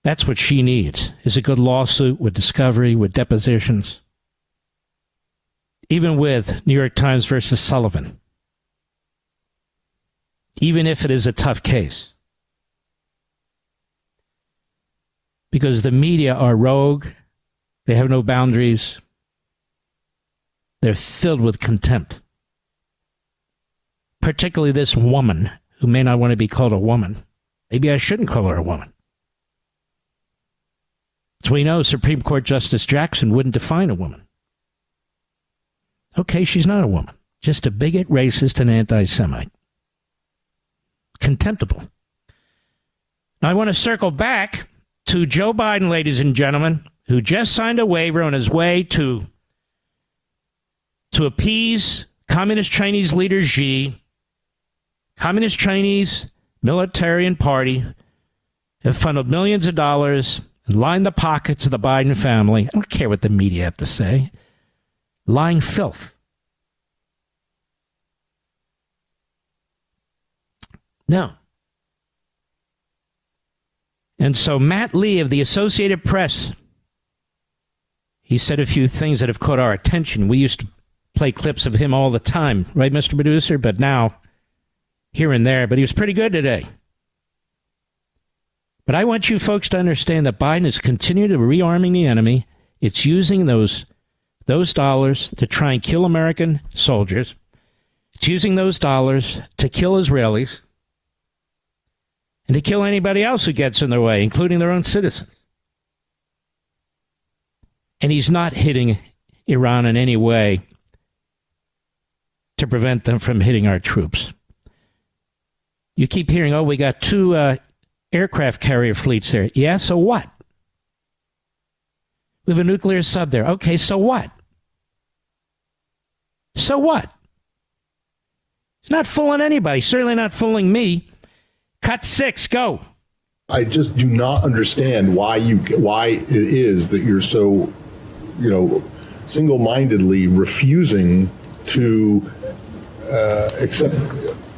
That's what she needs, is a good lawsuit with discovery, with depositions. Even with New York Times versus Sullivan. Even if it is a tough case. Because the media are rogue. They have no boundaries. They're filled with contempt. Particularly this woman, who may not want to be called a woman. Maybe I shouldn't call her a woman. As we know, Supreme Court Justice Jackson wouldn't define a woman. Okay, she's not a woman. Just a bigot, racist, and anti-Semite. Contemptible. Now, I want to circle back to Joe Biden, ladies and gentlemen, who just signed a waiver on his way to appease Communist Chinese leader Xi. Communist Chinese military party have funneled millions of dollars and lined the pockets of the Biden family. I don't care what the media have to say. Lying filth. No. And so Matt Lee of the Associated Press, he said a few things that have caught our attention. We used to play clips of him all the time, right, Mr. Producer? But now, here and there. But he was pretty good today. But I want you folks to understand that Biden is continuing to rearming the enemy. It's using those dollars to try and kill American soldiers. It's using those dollars to kill Israelis and to kill anybody else who gets in their way, including their own citizens. And he's not hitting Iran in any way to prevent them from hitting our troops. You keep hearing, oh, we got 2 aircraft carrier fleets there. Yeah, so what? We have a nuclear sub there. Okay, so what? So what? He's not fooling anybody. Certainly not fooling me. Cut 6, go. I just do not understand why it is that you're so, single-mindedly refusing to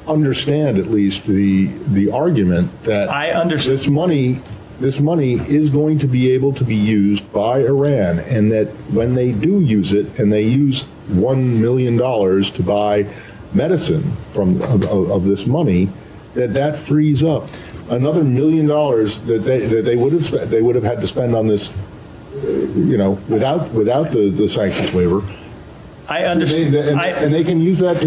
understand at least the argument that I understand. this money this money is going to be able to be used by Iran, and that when they do use it, and they use $1 million to buy medicine from of this money, that frees up another $1 million that they would have had to spend on this, without the sanctions waiver. I understand, and they can use that.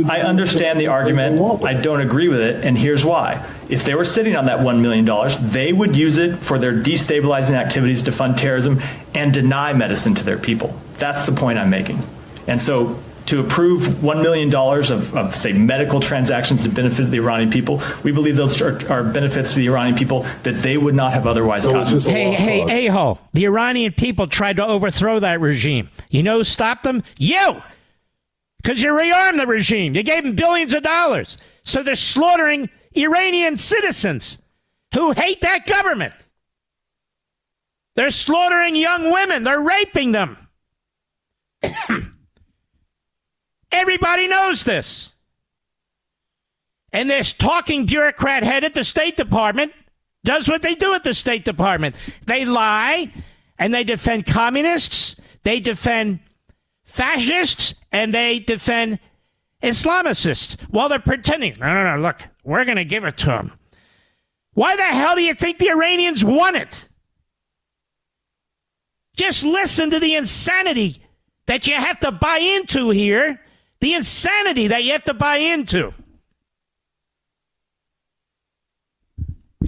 I understand the argument. I don't agree with it, and here's why. If they were sitting on that $1 million, they would use it for their destabilizing activities to fund terrorism and deny medicine to their people. That's the point I'm making. And so to approve $1 million of, say, medical transactions that benefit the Iranian people, we believe those are benefits to the Iranian people that they would not have otherwise gotten. Hey, a-hole. The Iranian people tried to overthrow that regime. You know who stopped them? You! Because you rearmed the regime. You gave them billions of dollars. So they're slaughtering Iranian citizens who hate that government. They're slaughtering young women. They're raping them. Everybody knows this. And this talking bureaucrat head at the State Department does what they do at the State Department. They lie, and they defend communists, they defend fascists, and they defend Islamicists while they're pretending. No, look, we're going to give it to them. Why the hell do you think the Iranians want it? Just listen to the insanity that you have to buy into here. The insanity that you have to buy into.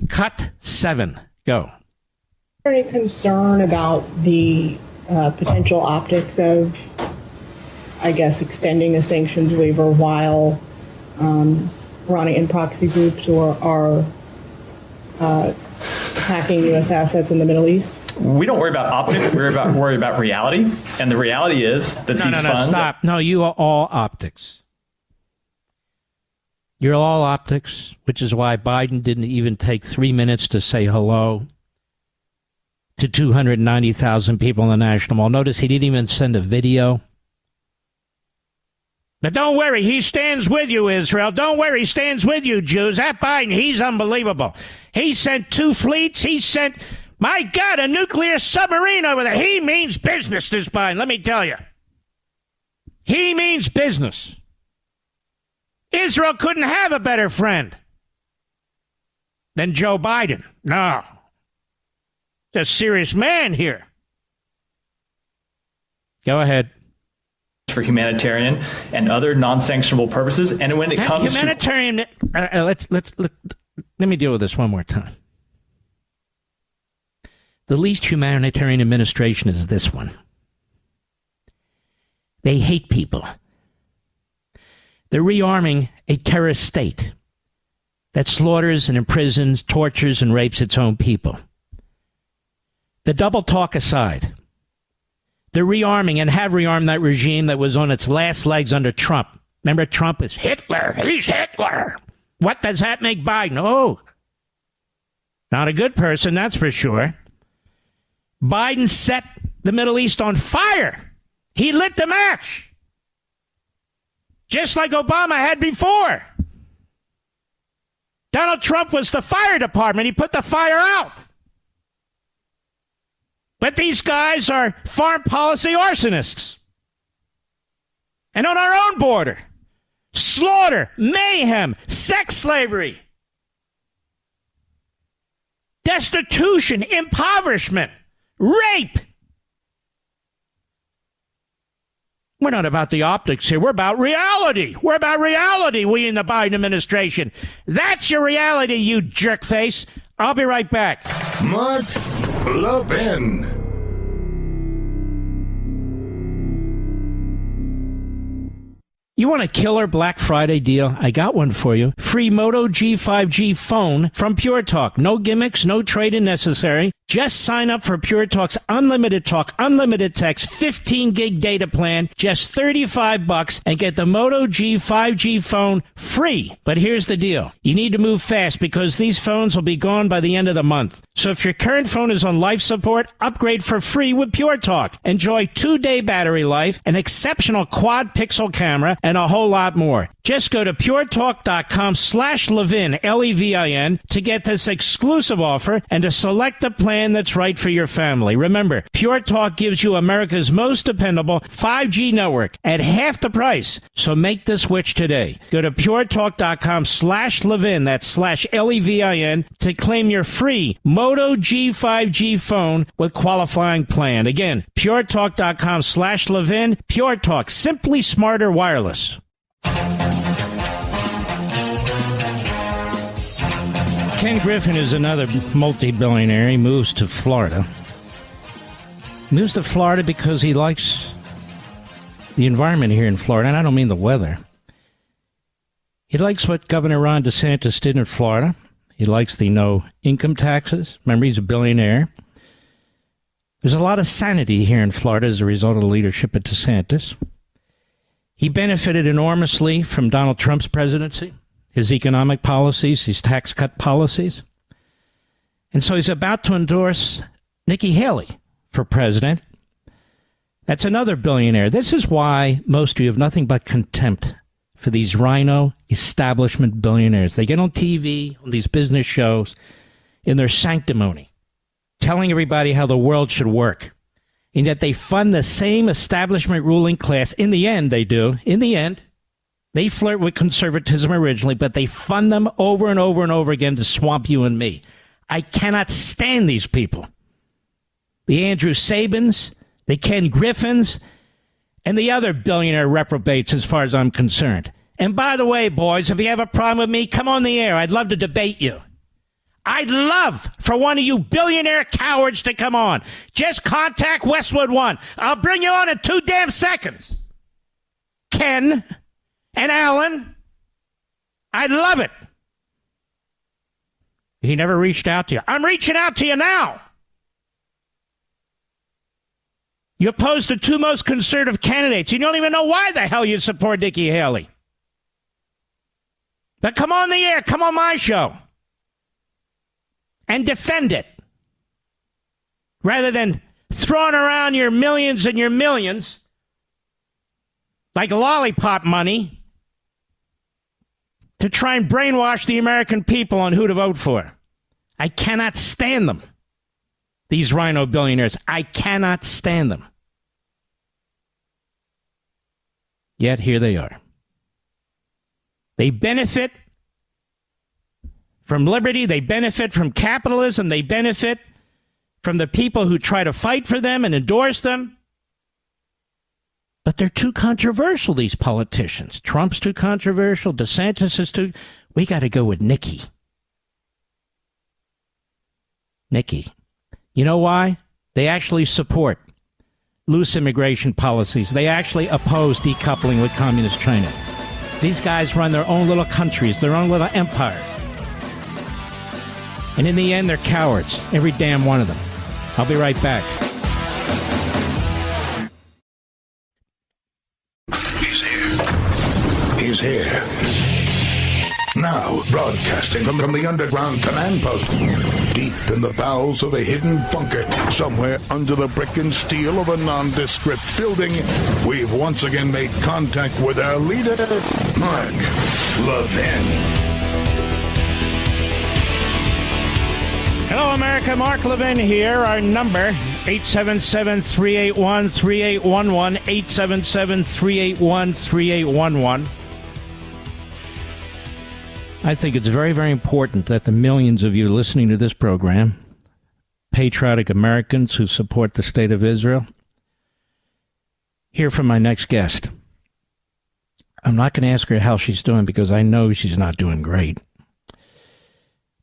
Cut 7. Go. Is there any concern about the potential optics of, I guess, extending a sanctions waiver while Iranian proxy groups are attacking U.S. assets in the Middle East? We don't worry about optics. We worry about reality. And the reality is that these funds... Stop. No, you are all optics. You're all optics, which is why Biden didn't even take 3 minutes to say hello to 290,000 people in the National Mall. Notice he didn't even send a video. But don't worry, he stands with you, Israel. Don't worry, he stands with you, Jews. That Biden, he's unbelievable. He sent 2 fleets. He sent... My God, a nuclear submarine over there. He means business, this Biden, let me tell you. He means business. Israel couldn't have a better friend than Joe Biden. No. He's a serious man here. Go ahead. For humanitarian and other non-sanctionable purposes. And when it comes to... Let me deal with this one more time. The least humanitarian administration is this one. They hate people. They're rearming a terrorist state that slaughters and imprisons, tortures, and rapes its own people. The double talk aside, they're rearming and have rearmed that regime that was on its last legs under Trump. Remember, Trump is Hitler. He's Hitler. What does that make Biden? Oh, not a good person, that's for sure. Biden set the Middle East on fire. He lit the match. Just like Obama had before. Donald Trump was the fire department. He put the fire out. But these guys are foreign policy arsonists. And on our own border, slaughter, mayhem, sex slavery, destitution, impoverishment, rape. We're not about the optics here. We're about reality. We're about reality, we in the Biden administration. That's your reality, you jerkface. I'll be right back. Mark Levin. You want a killer Black Friday deal? I got one for you. Free Moto G5G phone from Pure Talk. No gimmicks, no trade-in necessary. Just sign up for Pure Talk's unlimited talk, unlimited text, 15 gig data plan, just $35, and get the Moto G5G phone free. But here's the deal. You need to move fast because these phones will be gone by the end of the month. So if your current phone is on life support, upgrade for free with Pure Talk. Enjoy 2-day battery life, an exceptional quad pixel camera, and a whole lot more. Just go to puretalk.com/Levin, Levin, to get this exclusive offer and to select the plan that's right for your family. Remember, Pure Talk gives you America's most dependable 5G network at half the price. So make the switch today. Go to puretalk.com/Levin, that's /Levin, to claim your free Moto G5G phone with qualifying plan. Again, puretalk.com/Levin. Pure Talk, simply smarter wireless. Ken Griffin is another multi-billionaire. He moves to Florida. Moves to Florida because he likes the environment here in Florida, and I don't mean the weather. He likes what Governor Ron DeSantis did in Florida. He likes the no income taxes. Remember, he's a billionaire. There's a lot of sanity here in Florida as a result of the leadership of DeSantis. He benefited enormously from Donald Trump's presidency, his economic policies, his tax cut policies. And so he's about to endorse Nikki Haley for president. That's another billionaire. This is why most of you have nothing but contempt for these rhino establishment billionaires. They get on TV, on these business shows, in their sanctimony, telling everybody how the world should work. And yet they fund the same establishment ruling class. In the end, they do. In the end, they flirt with conservatism originally, but they fund them over and over and over again to swamp you and me. I cannot stand these people. The Andrew Sabins, the Ken Griffins, and the other billionaire reprobates as far as I'm concerned. And by the way, boys, if you have a problem with me, come on the air. I'd love to debate you. I'd love for one of you billionaire cowards to come on. Just contact Westwood One. I'll bring you on in 2 damn seconds. Ken and Alan, I'd love it. He never reached out to you. I'm reaching out to you now. You oppose the 2 most conservative candidates. You don't even know why the hell you support Nikki Haley. But come on the air. Come on my show. And defend it. Rather than throwing around your millions and your millions like lollipop money to try and brainwash the American people on who to vote for. I cannot stand them. These rhino billionaires. I cannot stand them. Yet here they are. They benefit from liberty, they benefit from capitalism, they benefit from the people who try to fight for them and endorse them. But they're too controversial, these politicians. Trump's too controversial, DeSantis is too... We got to go with Nikki. Nikki. You know why? They actually support loose immigration policies. They actually oppose decoupling with communist China. These guys run their own little countries, their own little empire. And in the end, they're cowards. Every damn one of them. I'll be right back. He's here. He's here. Now, broadcasting from the underground command post, deep in the bowels of a hidden bunker, somewhere under the brick and steel of a nondescript building, we've once again made contact with our leader, Mark Levin. Hello, America. Mark Levin here. Our number, 877-381-3811, 877-381-3811. I think it's very, very important that the millions of you listening to this program, patriotic Americans who support the state of Israel, hear from my next guest. I'm not going to ask her how she's doing because I know she's not doing great.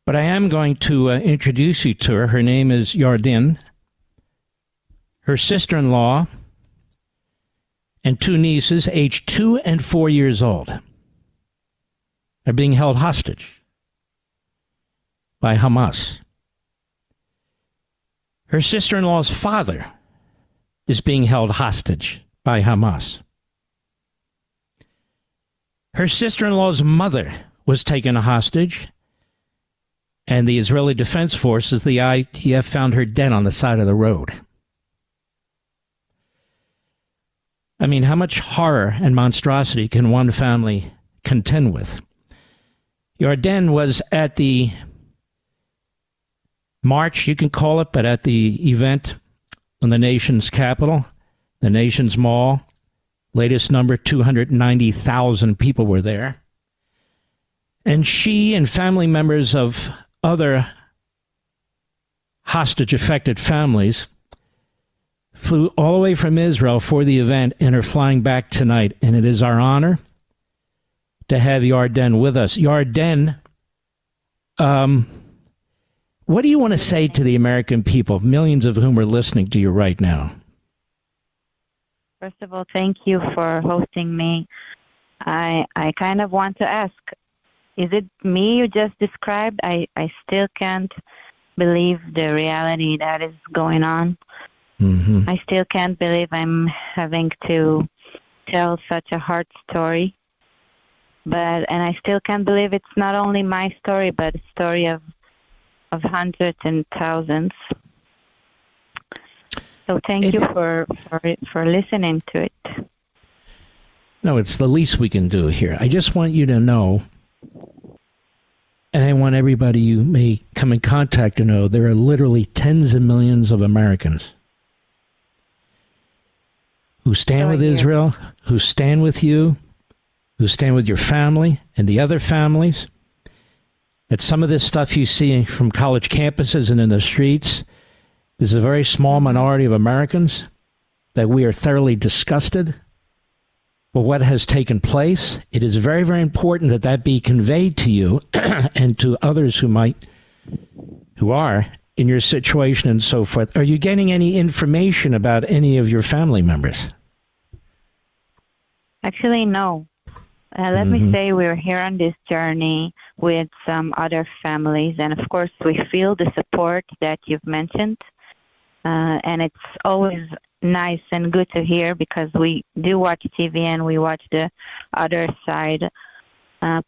But I am going to introduce you to her. Her name is Yarden. Her sister-in-law and 2 nieces, aged 2 and 4 years old, are being held hostage by Hamas. Her sister-in-law's father is being held hostage by Hamas. Her sister-in-law's mother was taken hostage, and the Israeli Defense Forces, the IDF, found her dead on the side of the road. I mean, how much horror and monstrosity can one family contend with. Yarden was at the march, you can call it, but at the event on the nation's capital, the nation's mall. Latest number, 290,000 people were there. And she and family members of other hostage-affected families flew all the way from Israel for the event and are flying back tonight. And it is our honor to have Yarden with us. Yarden, what do you want to say to the American people, millions of whom are listening to you right now? First of all, thank you for hosting me. I kind of want to ask, is it me you just described? I still can't believe the reality that is going on. Mm-hmm. I still can't believe I'm having to tell such a hard story. And I still can't believe it's not only my story, but a story of hundreds and thousands. So thank you for listening to it. No, it's the least we can do here. I just want you to know, and I want everybody you may come in contact to know, there are literally tens of millions of Americans who stand with Israel, who stand with you, who stand with your family and the other families. That some of this stuff you see from college campuses and in the streets, there's a very small minority of Americans that we are thoroughly disgusted with what has taken place. It is very, very important that that be conveyed to you and to others who are in your situation and so forth. Are you getting any information about any of your family members? Actually, no. Let me say we're here on this journey with some other families, and of course we feel the support that you've mentioned. And it's always nice and good to hear because we do watch TV and we watch the other side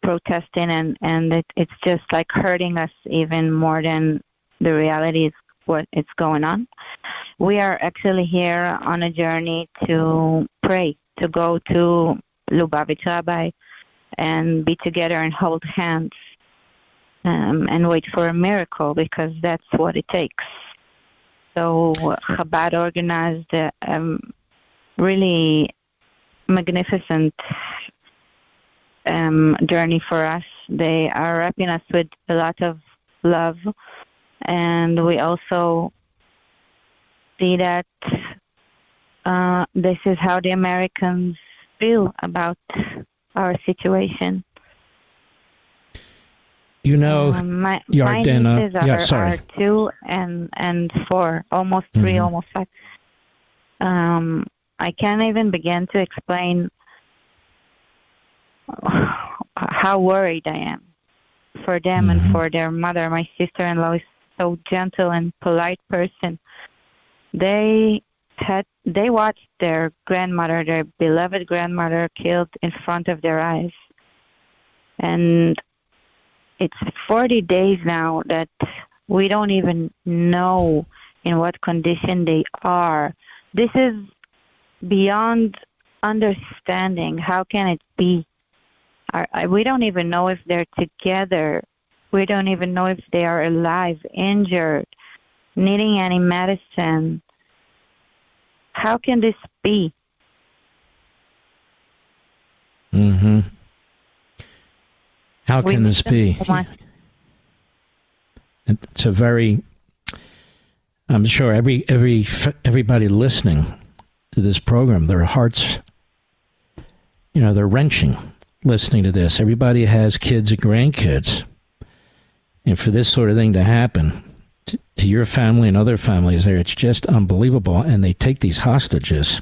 protesting, and it's just like hurting us even more than the reality is what is going on. We are actually here on a journey to pray, to go to Lubavitch Rabbi and be together and hold hands and wait for a miracle, because that's what it takes. So Chabad organized a really magnificent journey for us. They are wrapping us with a lot of love, and we also see that this is how the Americans feel about our situation. You know, my Yarden, nieces are 2 and 4, almost 3, almost 5. I can't even begin to explain how worried I am for them and for their mother. My sister-in-law is so gentle and polite person. They watched their grandmother, their beloved grandmother, killed in front of their eyes. And it's 40 days now that we don't even know in what condition they are. This is beyond understanding. How can it be? We don't even know if they're together. We don't even know if they are alive, injured, needing any medicine. How can this be? How can this be? It's a very, I'm sure everybody listening to this program, their hearts, they're wrenching listening to this. Everybody has kids and grandkids. And for this sort of thing to happen to your family and other families there, it's just unbelievable. And they take these hostages.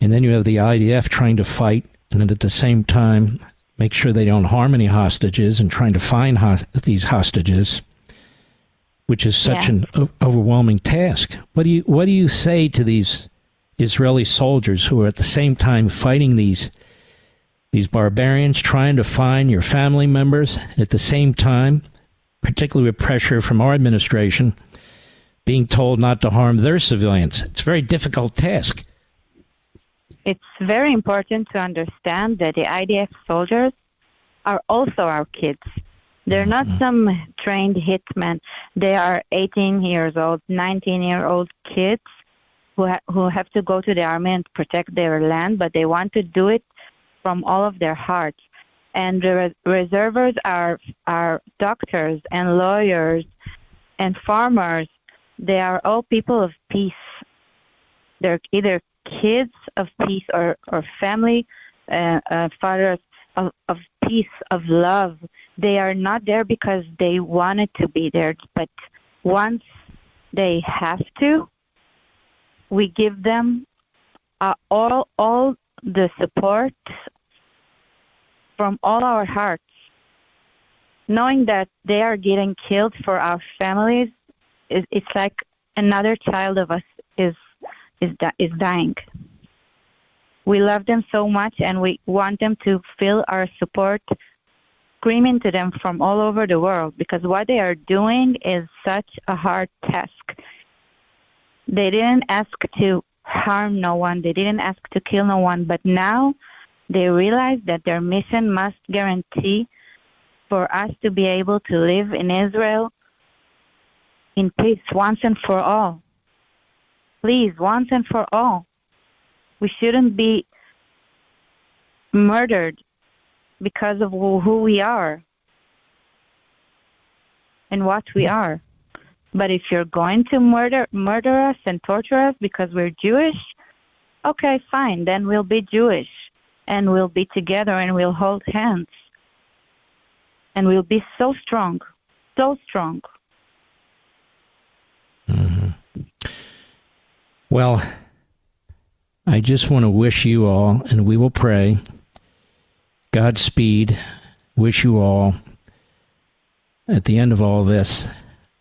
And then you have the IDF trying to fight, and then at the same time make sure they don't harm any hostages and trying to find these hostages, which is such an overwhelming task. What do you say to these Israeli soldiers who are at the same time fighting these barbarians, trying to find your family members, and at the same time, particularly with pressure from our administration, being told not to harm their civilians? It's a very difficult task. it's very important to understand that the IDF soldiers are also our kids. They're not some trained hitmen. They are 18 years old, 19-year-old kids who have to go to the army and protect their land, but they want to do it from all of their hearts. And the reservists are doctors and lawyers and farmers. They are all people of peace. They're either kids of peace or family, fathers of peace, of love. They are not there because they wanted to be there, but once they have to, we give them all the support from all our hearts, knowing that they are getting killed for our families. It's like another child of us is dying. We love them so much, and we want them to feel our support, screaming to them from all over the world, because what they are doing is such a hard task. They didn't ask to harm no one. They didn't ask to kill no one, but now they realize that their mission must guarantee for us to be able to live in Israel in peace once and for all. Please, once and for all. We shouldn't be murdered because of who we are and what we are. But if you're going to murder us and torture us because we're Jewish, okay, fine, then we'll be Jewish. And we'll be together and we'll hold hands. And we'll be so strong, so strong. Mm-hmm. Well, I just want to wish you all, and we will pray, Godspeed, wish you all, at the end of all this,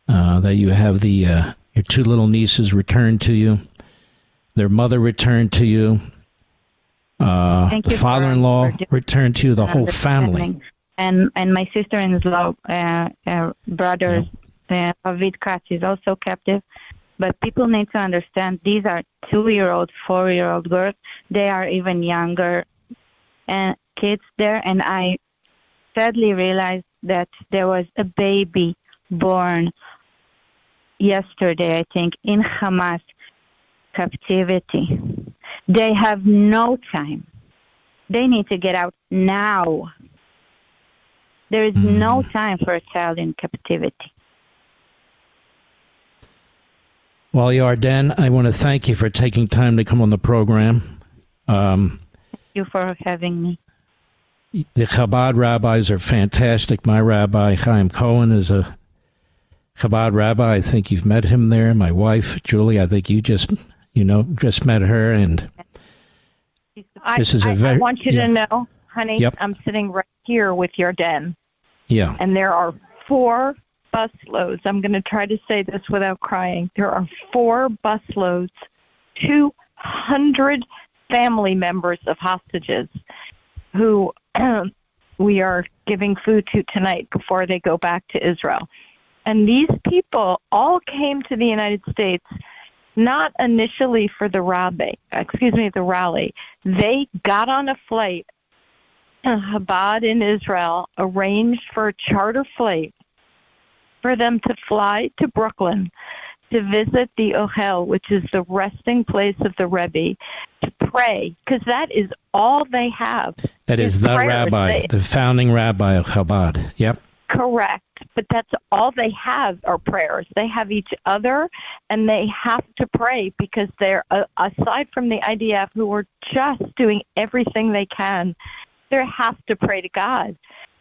that you have your two little nieces returned to you, their mother returned to you, Thank you, father-in-law returned to you, the whole family. And my sister-in-law, brother, David Katz, is also captive. But people need to understand these are 2-year-old, 4-year-old girls. They are even younger and kids there. And I sadly realized that there was a baby born yesterday, I think, in Hamas captivity. They have no time. They need to get out now. There is no time for a child in captivity. Well, Yarden, I want to thank you for taking time to come on the program. Thank you for having me. The Chabad rabbis are fantastic. My rabbi, Chaim Cohen, is a Chabad rabbi. I think you've met him there. My wife, Julie, I think you just met her. And this is I want you to know, honey, I'm sitting right here with Yarden. Yeah. And there are 4 busloads. I'm going to try to say this without crying. There are 4 busloads, 200 family members of hostages who we are giving food to tonight before they go back to Israel. And these people all came to the United States not initially for the rally. They got on a flight. Chabad in Israel arranged for a charter flight for them to fly to Brooklyn to visit the Ohel, which is the resting place of the Rebbe, to pray, because that is all they have. That is the rabbi, the founding rabbi of Chabad. Yep. Correct. But that's all they have are prayers. They have each other, and they have to pray because they're, aside from the IDF, who are just doing everything they can, they have to pray to God.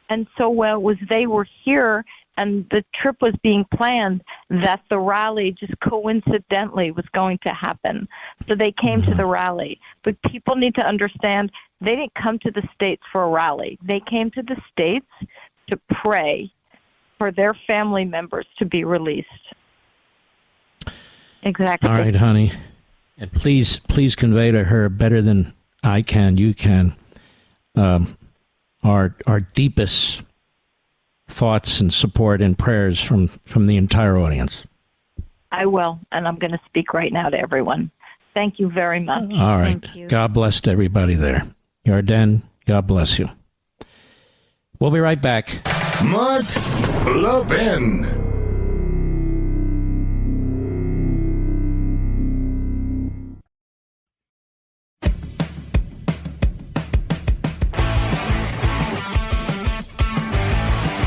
And so they were here and the trip was being planned, that the rally just coincidentally was going to happen. So they came to the rally. But people need to understand they didn't come to the States for a rally. They came to the States to pray for their family members to be released. Exactly. All right, honey. And please convey to her better than I can, you can, our deepest thoughts and support and prayers from the entire audience. I will, and I'm going to speak right now to everyone. Thank you very much. All right. Thank you. God bless to everybody there. Yarden, God bless you. We'll be right back. Mark Levin.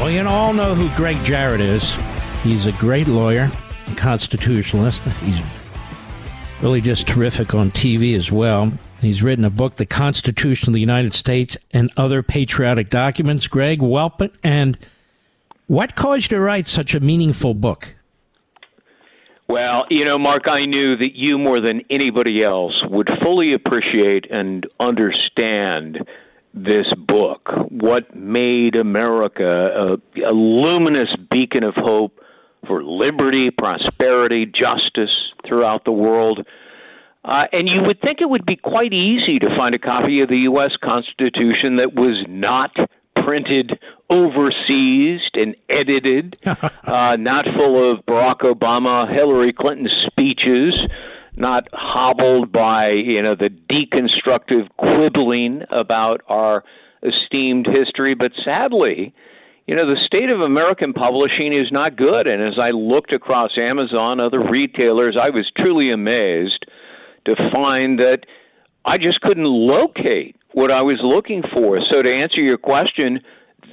Well, you all know who Greg Jarrett is. He's a great lawyer, a constitutionalist. He's really just terrific on TV as well. He's written a book, The Constitution of the United States and Other Patriotic Documents. Greg, welcome. And what caused you to write such a meaningful book? Well, Mark, I knew that you more than anybody else would fully appreciate and understand this book, what made America a luminous beacon of hope for liberty, prosperity, justice throughout the world. And you would think it would be quite easy to find a copy of the U.S. Constitution that was not printed overseas and edited, not full of Barack Obama, Hillary Clinton speeches, not hobbled by, the deconstructive quibbling about our esteemed history. But sadly, the state of American publishing is not good. And as I looked across Amazon, other retailers, I was truly amazed to find that I just couldn't locate what I was looking for. So to answer your question,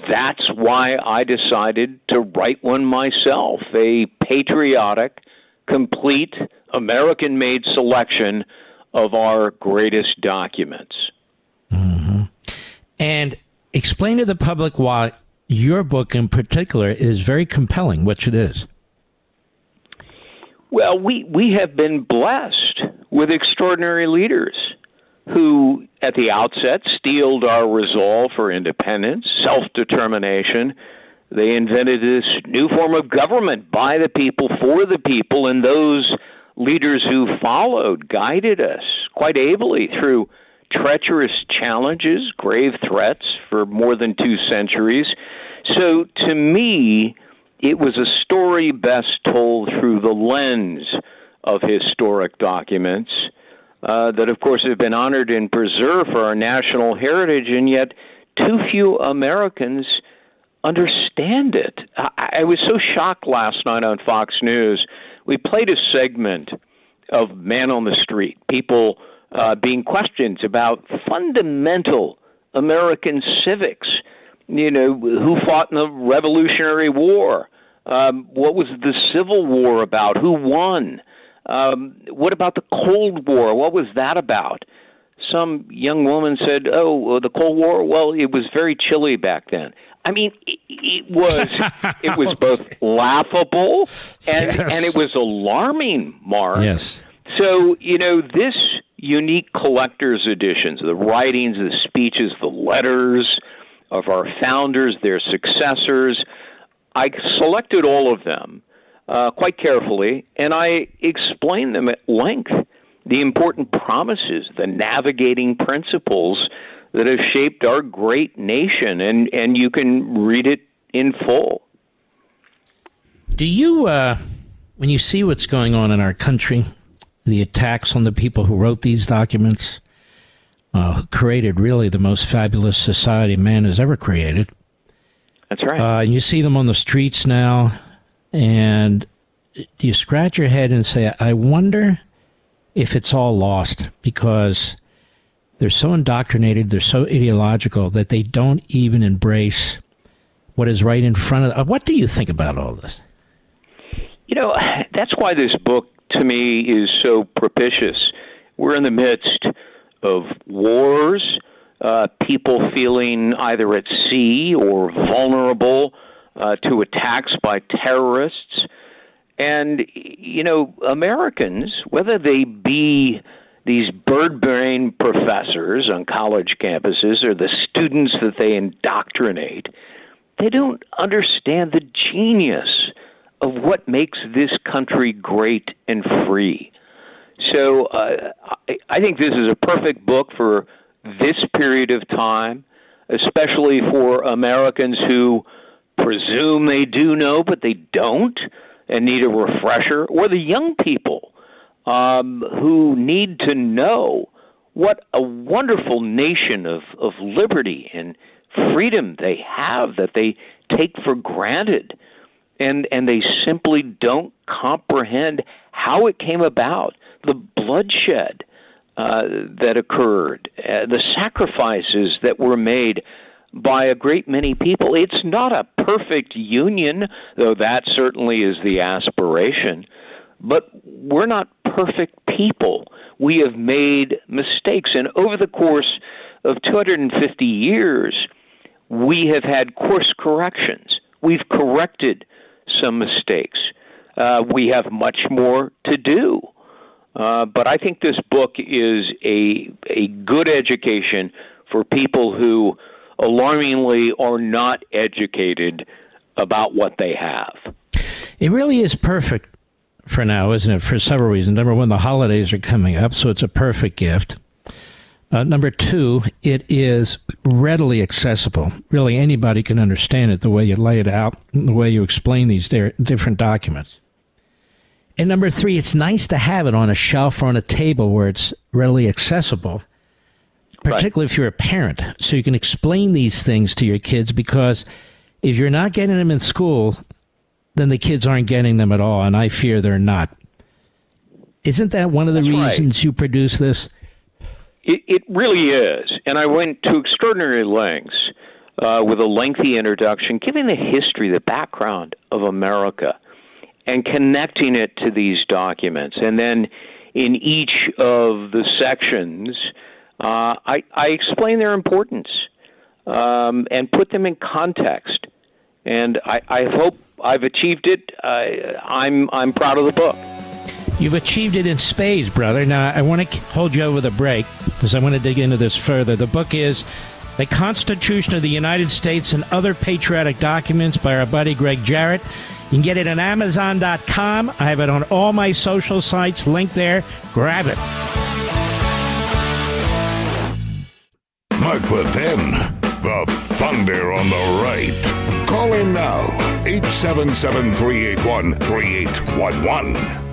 that's why I decided to write one myself, a patriotic, complete, American-made selection of our greatest documents. Mm-hmm. And explain to the public why your book in particular is very compelling, which it is. Well, we have been blessed with extraordinary leaders who, at the outset, steeled our resolve for independence, self-determination. They invented this new form of government by the people, for the people, and those leaders who followed guided us quite ably through treacherous challenges, grave threats for more than 2 centuries. So to me, it was a story best told through the lens of historic documents that, of course, have been honored and preserved for our national heritage, and yet too few Americans understand it. I was so shocked last night on Fox News. We played a segment of Man on the Street, people being questioned about fundamental American civics. Who fought in the Revolutionary War? What was the Civil War about? Who won? What about the Cold War? What was that about? Some young woman said, the Cold War? Well, it was very chilly back then. I mean, it was both laughable and it was alarming, Mark. Yes. So, this unique collector's editions, the writings, the speeches, the letters of our founders, their successors, I selected all of them quite carefully, and I explained them at length, the important promises, the navigating principles that have shaped our great nation, and you can read it in full. Do you, when you see what's going on in our country, the attacks on the people who wrote these documents, who created really the most fabulous society man has ever created? That's right. And you see them on the streets now, and you scratch your head and say, I wonder if it's all lost, because they're so indoctrinated, they're so ideological that they don't even embrace what is right in front of them. What do you think about all this? That's why this book, to me, is so propitious. We're in the midst of wars, people feeling either at sea or vulnerable to attacks by terrorists. And, Americans, whether they be these bird-brain professors on college campuses or the students that they indoctrinate, they don't understand the genius of what makes this country great and free. So I think this is a perfect book for this period of time, especially for Americans who presume they do know, but they don't, and need a refresher, or the young people who need to know what a wonderful nation of liberty and freedom they have that they take for granted. And they simply don't comprehend how it came about, the bloodshed that occurred, the sacrifices that were made by a great many people. It's not a perfect union, though that certainly is the aspiration. But we're not perfect people. We have made mistakes. And over the course of 250 years, we have had course corrections. We've corrected some mistakes. We have much more to do. But I think this book is a good education for people who alarmingly are not educated about what they have. It really is perfect for now, isn't it? For several reasons. Number one, the holidays are coming up, so it's a perfect gift. Number two, it is readily accessible. Really, anybody can understand it the way you lay it out, the way you explain these different documents. And number three, it's nice to have it on a shelf or on a table where it's readily accessible, particularly if you're a parent, so you can explain these things to your kids, because if you're not getting them in school, then the kids aren't getting them at all, and I fear they're not. Isn't that one of the reasons you produce this? It really is. And I went to extraordinary lengths with a lengthy introduction, giving the history, the background of America, and connecting it to these documents. And then in each of the sections, I explain their importance and put them in context. And I hope I've achieved it. I'm proud of the book. You've achieved it in spades, brother. Now, I want to hold you over the break because I want to dig into this further. The book is The Constitution of the United States and Other Patriotic Documents by our buddy Greg Jarrett. You can get it on Amazon.com. I have it on all my social sites. Link there. Grab it. Mark Levin, the thunder on the right. Call in now, 877-381-3811.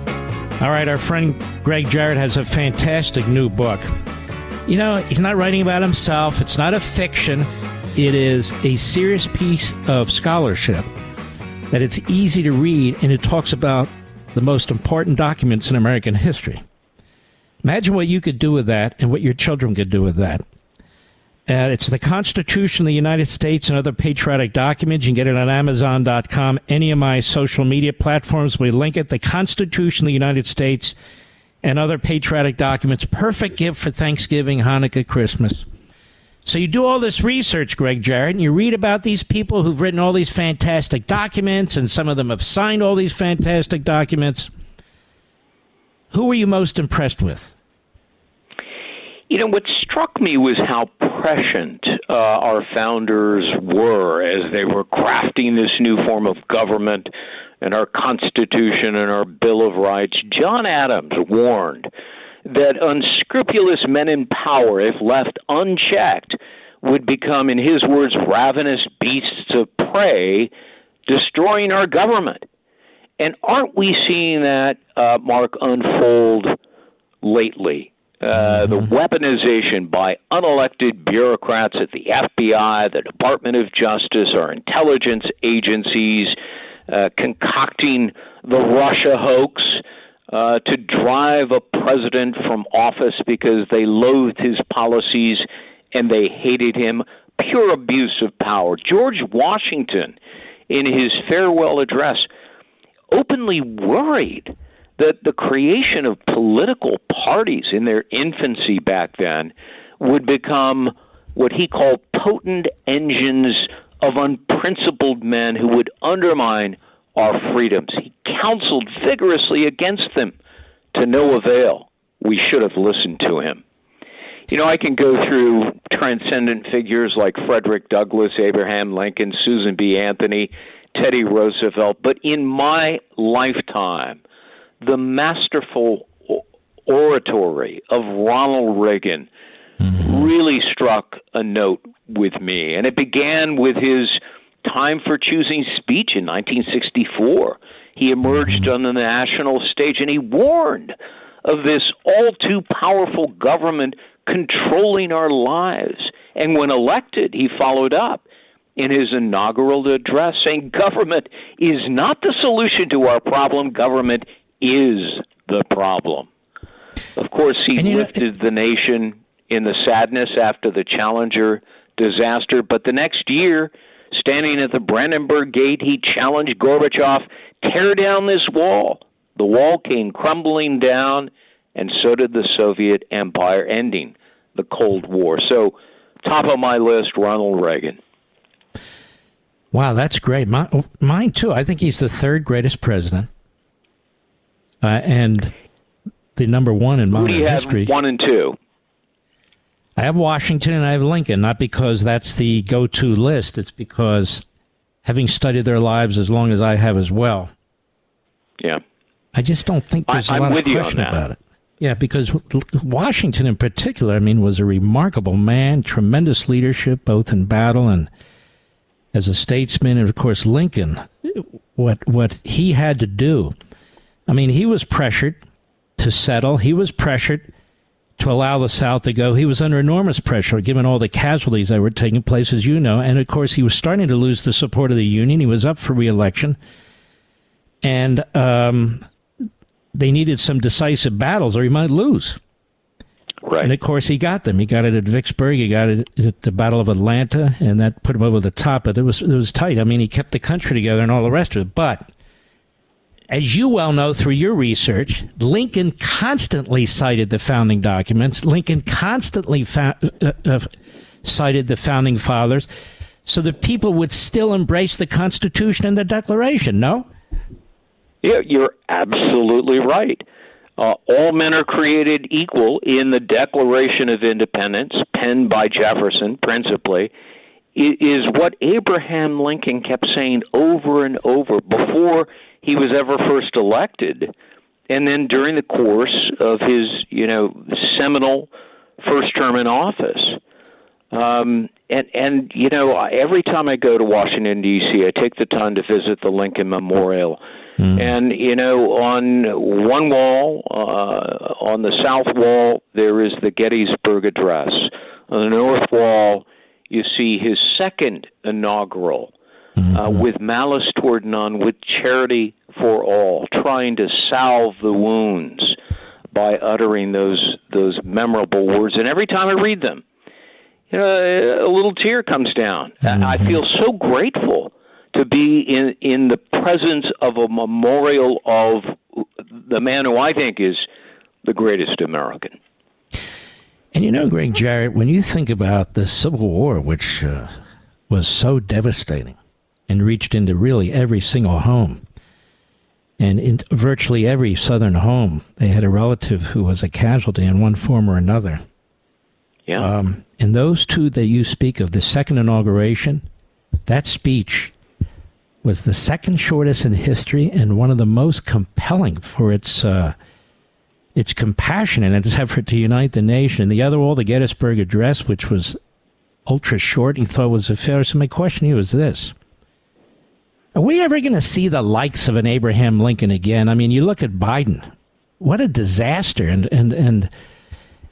All right, our friend Greg Jarrett has a fantastic new book. You know, he's not writing about himself. It's not a fiction. It is a serious piece of scholarship that it's easy to read, and it talks about the most important documents in American history. Imagine what you could do with that and what your children could do with that. It's The Constitution of the United States and Other Patriotic Documents. You can get it on Amazon.com, any of my social media platforms. We link it. The Constitution of the United States and Other Patriotic Documents. Perfect gift for Thanksgiving, Hanukkah, Christmas. So you do all this research, Greg Jarrett, and you read about these people who've written all these fantastic documents, and some of them have signed all these fantastic documents. Who were you most impressed with? You know, what struck me was how prescient our founders were as they were crafting this new form of government and our Constitution and our Bill of Rights. John Adams warned that unscrupulous men in power, if left unchecked, would become, in his words, ravenous beasts of prey, destroying our government. And aren't we seeing that, Mark, unfold lately? The weaponization by unelected bureaucrats at the FBI, the Department of Justice, our intelligence agencies, concocting the Russia hoax to drive a president from office because they loathed his policies and they hated him. Pure abuse of power. George Washington, in his farewell address, openly worried that the creation of political parties in their infancy back then would become what he called potent engines of unprincipled men who would undermine our freedoms. He counseled vigorously against them to no avail. We should have listened to him. You know, I can go through transcendent figures like Frederick Douglass, Abraham Lincoln, Susan B. Anthony, Teddy Roosevelt, but in my lifetime, the masterful oratory of Ronald Reagan really struck a note with me. And it began with his time for choosing speech in 1964. He emerged on the national stage and he warned of this all-too-powerful government controlling our lives. And when elected, he followed up in his inaugural address saying government is not the solution to our problem, government is the problem. Of course, he lifted the nation in the sadness after the Challenger disaster, but the next year, standing at the Brandenburg Gate, he challenged Gorbachev, tear down this wall. The wall came crumbling down, and so did the Soviet Empire, ending the Cold War. So, top of my list, Ronald Reagan. Wow, that's great. Mine, too. I think he's the third greatest president. And the number one in modern history. Who do you have 1 and 2? I have Washington and I have Lincoln, not because that's the go-to list. It's because, having studied their lives as long as I have as well, yeah, I just don't think there's a lot of question about it. Yeah, because Washington in particular, I mean, was a remarkable man, tremendous leadership, both in battle and as a statesman. And, of course, Lincoln, what he had to do. I mean, he was pressured to settle. He was pressured to allow the South to go. He was under enormous pressure, given all the casualties that were taking place, as you know. And, of course, he was starting to lose the support of the Union. He was up for re-election. And they needed some decisive battles or he might lose. Right. And, of course, he got them. He got it at Vicksburg. He got it at the Battle of Atlanta, and that put him over the top. But it was tight. I mean, he kept the country together and all the rest of it. But as you well know through your research, Lincoln constantly cited the founding documents. Lincoln constantly cited the founding fathers so that people would still embrace the Constitution and the Declaration, no? Yeah, you're absolutely right. All men are created equal in the Declaration of Independence, penned by Jefferson principally, is what Abraham Lincoln kept saying over and over before he was ever first elected, and then during the course of his, seminal first term in office. Every time I go to Washington, D.C., I take the time to visit the Lincoln Memorial. And, on one wall, on the south wall, there is the Gettysburg Address. On the north wall, you see his second inaugural, with malice toward none, with charity for all, trying to salve the wounds by uttering those memorable words. And every time I read them, a little tear comes down. I feel so grateful to be in the presence of a memorial of the man who I think is the greatest American. And Greg Jarrett, when you think about the Civil War, which was so devastating and reached into really every single home, and in virtually every Southern home, they had a relative who was a casualty in one form or another. Yeah. And those two that you speak of, the second inauguration, that speech was the second shortest in history and one of the most compelling for its compassion and its effort to unite the nation. And the other wall, the Gettysburg Address, which was ultra short, he thought was a failure. So my question to you is this. Are we ever going to see the likes of an Abraham Lincoln again? I mean, you look at Biden. What a disaster. And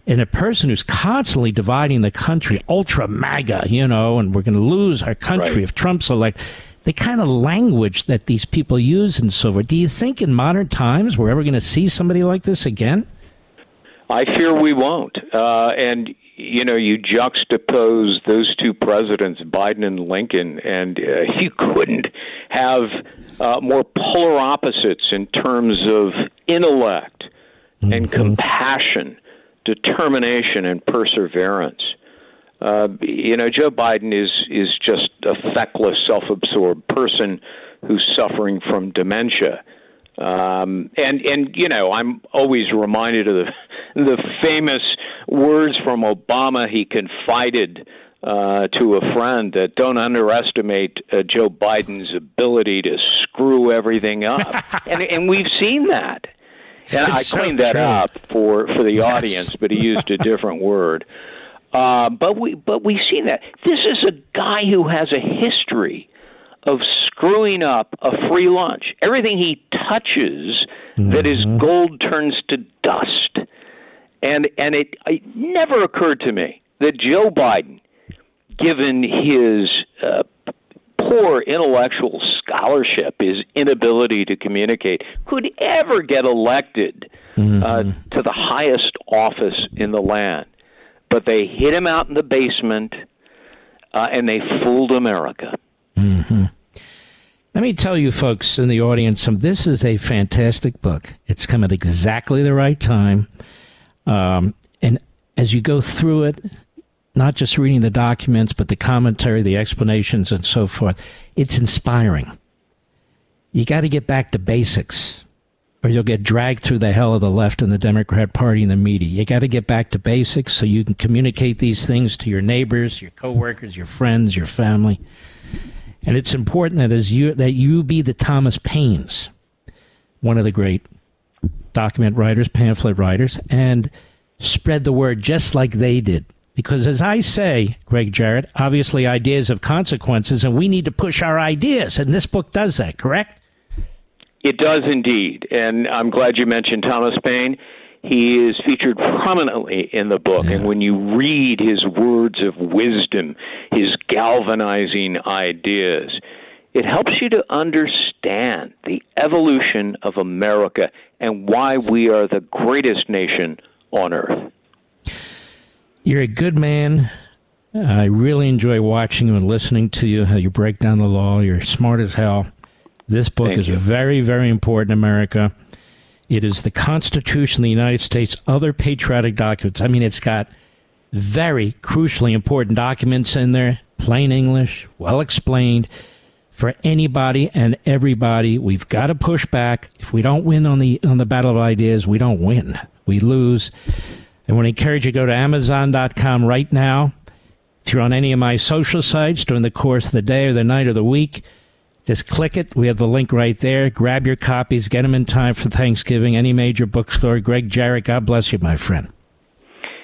a person who's constantly dividing the country, ultra MAGA, and we're going to lose our country if Trump's elected. The kind of language that these people use and so forth. Do you think in modern times we're ever going to see somebody like this again? I fear we won't. And, you juxtapose those two presidents, Biden and Lincoln, and you couldn't have more polar opposites in terms of intellect and compassion, determination, and perseverance. Joe Biden is just a feckless, self-absorbed person who's suffering from dementia. I'm always reminded of the famous words from Obama. He confided to a friend that don't underestimate Joe Biden's ability to screw everything up. and we've seen that. And I cleaned that up for the audience, but he used a different word. But we see that. This is a guy who has a history of screwing up a free lunch. Everything he touches that his gold turns to dust. And it never occurred to me that Joe Biden, given his poor intellectual scholarship, his inability to communicate, could ever get elected to the highest office in the land. But they hid him out in the basement, and they fooled America. Let me tell you folks in the audience, this is a fantastic book. It's come at exactly the right time. And as you go through it, not just reading the documents, but the commentary, the explanations, and so forth, it's inspiring. You got to get back to basics, or you'll get dragged through the hell of the left and the Democrat Party and the media. You got to get back to basics so you can communicate these things to your neighbors, your coworkers, your friends, your family. And it's important that you be the Thomas Paines, one of the great document writers, pamphlet writers, and spread the word just like they did. Because as I say, Greg Jarrett, obviously ideas have consequences, and we need to push our ideas. And this book does that, correct? It does indeed. And I'm glad you mentioned Thomas Paine. He is featured prominently in the book. And when you read his words of wisdom, his galvanizing ideas, it helps you to understand the evolution of America and why we are the greatest nation on earth. You're a good man. I really enjoy watching you and listening to you, how you break down the law. You're smart as hell. This book is very, very important in America. It is the Constitution of the United States, other patriotic documents. I mean, it's got very crucially important documents in there, plain English, well explained, for anybody and everybody. We've got to push back. If we don't win on the battle of ideas, we don't win. We lose. I want to encourage you to go to Amazon.com right now. If you're on any of my social sites during the course of the day or the night or the week, just click it. We have the link right there. Grab your copies. Get them in time for Thanksgiving. Any major bookstore. Greg Jarrett, God bless you, my friend.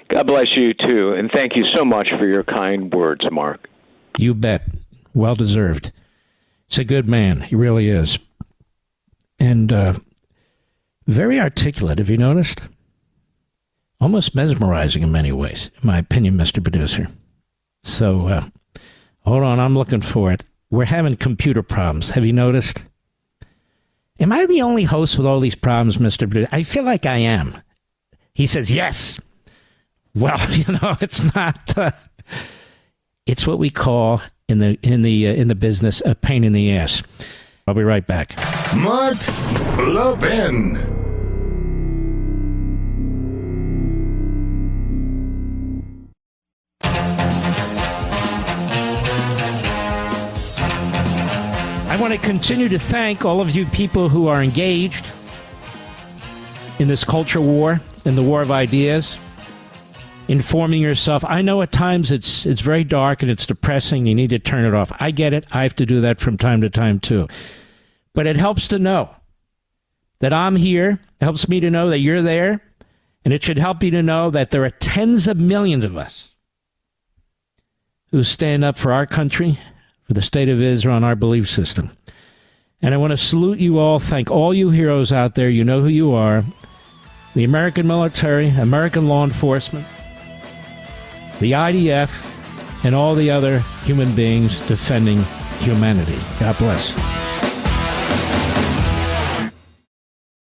God bless you, too. And thank you so much for your kind words, Mark. You bet. Well deserved. It's a good man. He really is. And very articulate. Have you noticed? Almost mesmerizing in many ways, in my opinion, Mr. Producer. So, hold on. I'm looking for it. We're having computer problems. Have you noticed? Am I the only host with all these problems, Mr. Producer? I feel like I am. He says, yes. Well, it's not. It's what we call in the business a pain in the ass. I'll be right back. Mark Levin. I want to continue to thank all of you people who are engaged in this culture war, in the war of ideas, informing yourself. I know at times it's very dark and it's depressing. You need to turn it off. I get it. I have to do that from time to time, too. But it helps to know that I'm here. It helps me to know that you're there. And it should help you to know that there are tens of millions of us who stand up for our country, for the state of Israel, and our belief system. And I want to salute you all, thank all you heroes out there. You know who you are. The American military, American law enforcement, the IDF, and all the other human beings defending humanity. God bless.